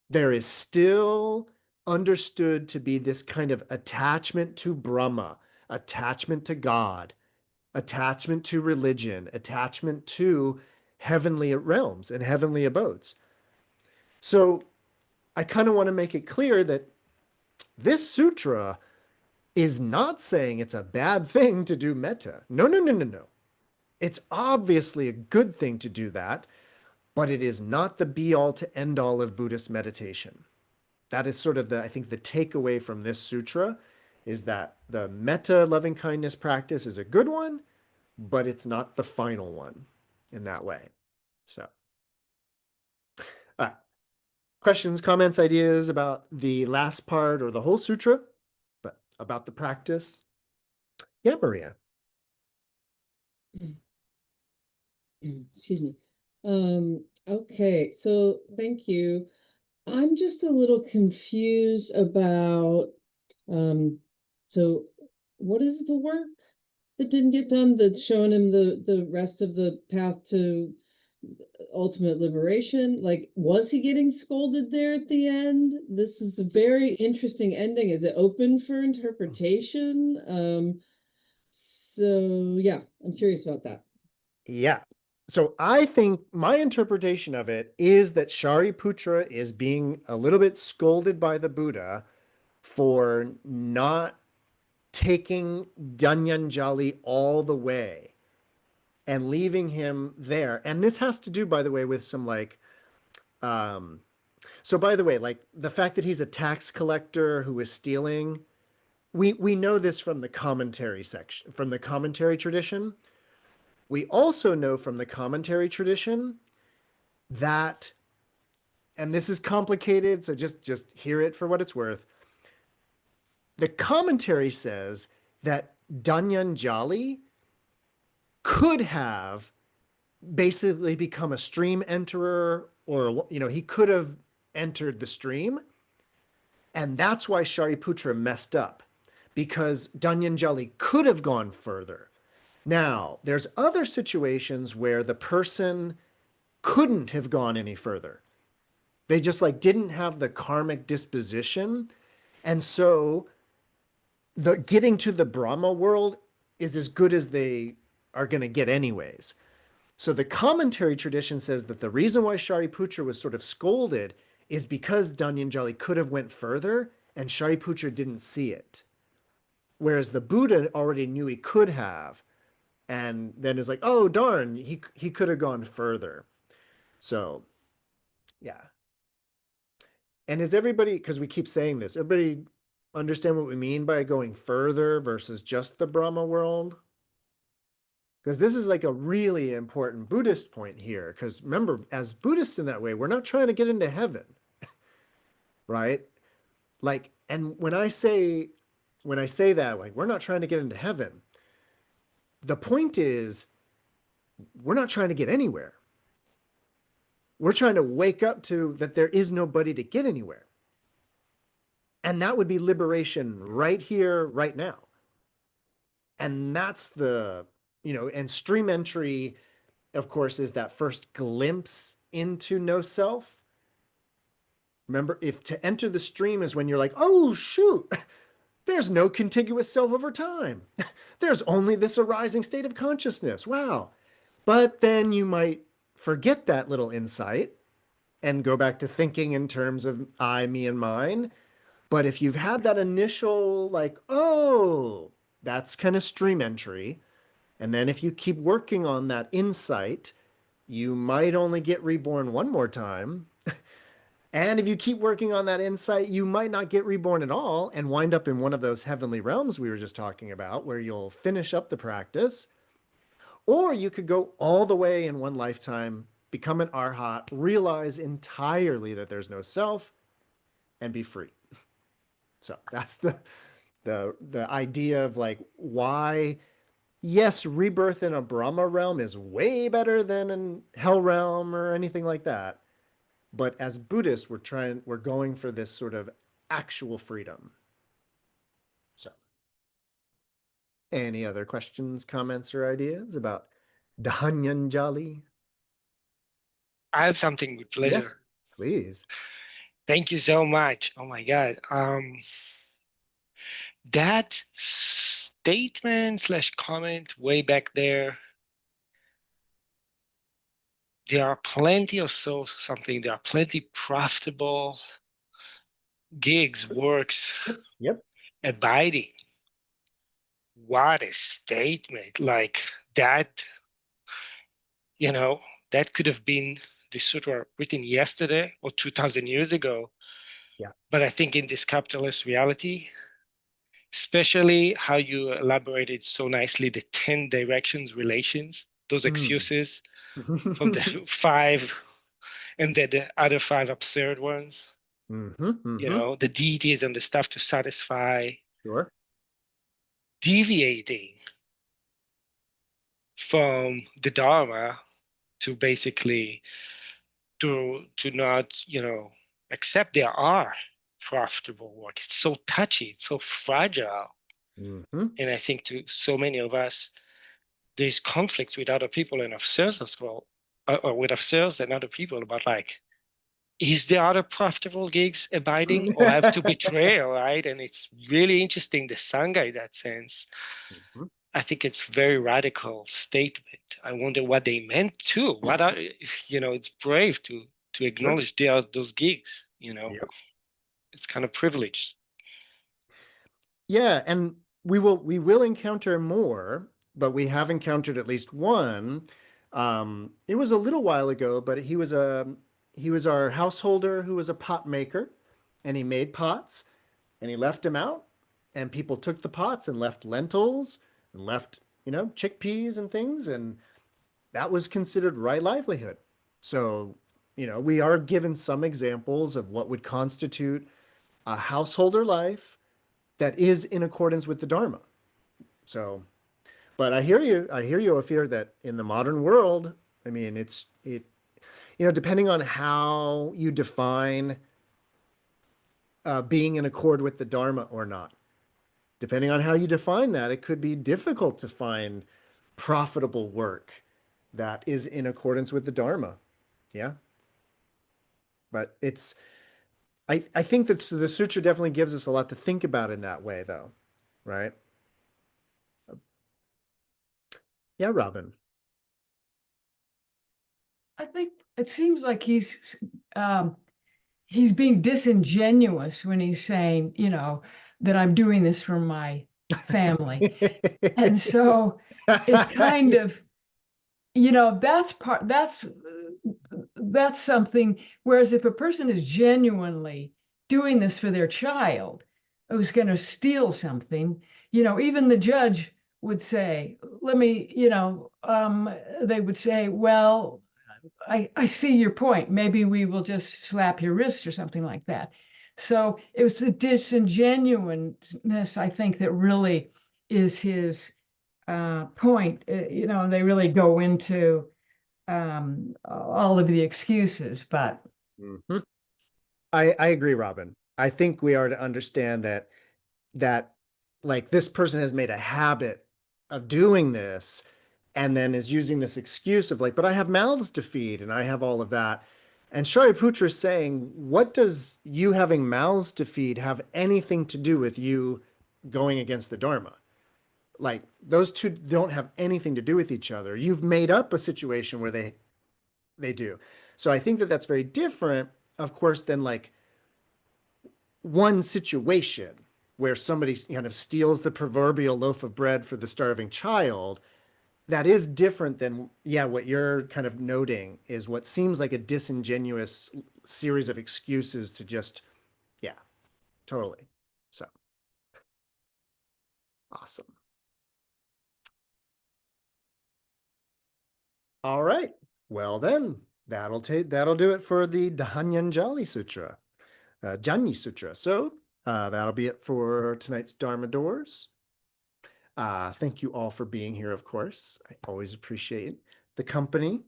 There is still understood to be this kind of attachment to Brahma, attachment to God, attachment to religion, attachment to heavenly realms and heavenly abodes. So I kind of want to make it clear that this sutra is not saying it's a bad thing to do metta. No, no, no, no, no. It's obviously a good thing to do that, but it is not the be all to end all of Buddhist meditation. That is sort of I think the takeaway from this sutra is that the metta loving kindness practice is a good one, but it's not the final one in that way. So, uh, questions, comments, ideas about the last part or the whole sutra, but about the practice? Yeah, Maria. Excuse me. Okay, so thank you. I'm just a little confused about so what is the work that didn't get done that's showing him the rest of the path to ultimate liberation? Like, was he getting scolded there at the end? This is a very interesting ending. Is it open for interpretation? So yeah, I'm curious about that. Yeah. So I think my interpretation of it is that Shariputra is being a little bit scolded by the Buddha for not taking Dhanañjāni all the way and leaving him there. And this has to do, by the way, with some um, so by the way, like the fact that he's a tax collector who is stealing, we know this from the commentary section, from the commentary tradition. We also know from the commentary tradition that, and this is complicated, so just hear it for what it's worth. The commentary says that Dhanañjāni could have basically become a stream enterer, or he could have entered the stream, and that's why Shariputra messed up, because Dhanañjāni could have gone further. Now, there's other situations where the person couldn't have gone any further. They just like didn't have the karmic disposition. And so the getting to the Brahma world is as good as they are going to get anyways. So the commentary tradition says that the reason why Shariputra was sort of scolded is because Dhanañjāni could have went further and Shariputra didn't see it. Whereas the Buddha already knew he could have, and then is like, oh darn, he could have gone further. So yeah. And is everybody, because we keep saying this, everybody understand what we mean by going further versus just the Brahma world? Because this is like a really important Buddhist point here. Because remember, as Buddhists in that way, we're not trying to get into heaven, right? Like, and when I say that, like, we're not trying to get into heaven. The point is, we're not trying to get anywhere. We're trying to wake up to that there is nobody to get anywhere. And that would be liberation right here, right now. And that's and stream entry, of course, is that first glimpse into no self. Remember, if to enter the stream is when you're like, oh, shoot, there's no contiguous self over time. There's only this arising state of consciousness. Wow. But then you might forget that little insight and go back to thinking in terms of I, me, and mine. But if you've had that initial, like, oh, that's kind of stream entry. And then if you keep working on that insight, you might only get reborn one more time. And if you keep working on that insight, you might not get reborn at all and wind up in one of those heavenly realms we were just talking about, where you'll finish up the practice. Or you could go all the way in one lifetime, become an arhat, realize entirely that there's no self, and be free. So that's the idea of like why, yes, rebirth in a Brahma realm is way better than in hell realm or anything like that. But as Buddhists, we're going for this sort of actual freedom. So Any other questions, comments, or ideas about Dhanañjāni? I have something with pleasure. Yes, please. Thank you so much. Oh my God. That statement slash comment way back there, there are plenty of there are plenty profitable gigs, works, Yep. abiding. What a statement. Like that, you know, that could have been the sutra written yesterday or 2000 years ago. Yeah. But I think in this capitalist reality, especially how you elaborated so nicely the 10 directions relations, those Mm. excuses from the five and then the other five absurd ones, the deities and the stuff to satisfy, Sure. deviating from the Dharma to basically to not, accept there are profitable work. It's so touchy, it's so fragile. And I think to so many of us, there's conflicts with other people and ourselves as well, or with ourselves and other people about like, is there other profitable gigs abiding or I have to betray, right? And it's really interesting, the Sangha in that sense. I think it's very radical statement. I wonder what they meant too. What are, it's brave to Sure. acknowledge there are those gigs, Yep. it's kind of privileged. Yeah, and we will encounter more, but we have encountered at least one. It was a little while ago, but he was our householder who was a pot maker, and he made pots, and he left them out, and people took the pots and left lentils and left, chickpeas and things, and that was considered right livelihood. So, we are given some examples of what would constitute a householder life that is in accordance with the Dharma. So, but I hear you. I hear you, Ophir, that in the modern world, I mean, depending on how you define being in accord with the Dharma or not, depending on how you define that, it could be difficult to find profitable work that is in accordance with the Dharma. Yeah. But I think that the sutra definitely gives us a lot to think about in that way, though, right? Yeah, Robin. I think it seems like he's being disingenuous when he's saying, that I'm doing this for my family. And so it kind of, that's something. Whereas if a person is genuinely doing this for their child who's going to steal something, even the judge would say, they would say, well, I see your point. Maybe we will just slap your wrist or something like that. So it was the disingenuousness, I think, that really is his point. And they really go into all of the excuses, but Mhm. I agree, Robin. I think we are to understand that like this person has made a habit of doing this and then is using this excuse of like, but I have mouths to feed and I have all of that. And Shariputra is saying, what does you having mouths to feed have anything to do with you going against the Dharma? Like those two don't have anything to do with each other. You've made up a situation where they do. So I think that that's very different, of course, than like one situation where somebody kind of steals the proverbial loaf of bread for the starving child. That is different than, yeah, what you're kind of noting is what seems like a disingenuous series of excuses to just, yeah, totally. So awesome. All right. Well then, that'll do it for the Dhanañjāni Sutra, Jani Sutra. So that'll be it for tonight's Dharma Doors. Thank you all for being here, of course. I always appreciate the company.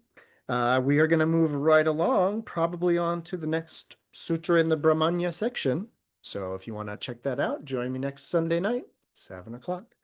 We are going to move right along, probably on to the next sutra in the Brahmanya section. So if you want to check that out, join me next Sunday night, 7 o'clock.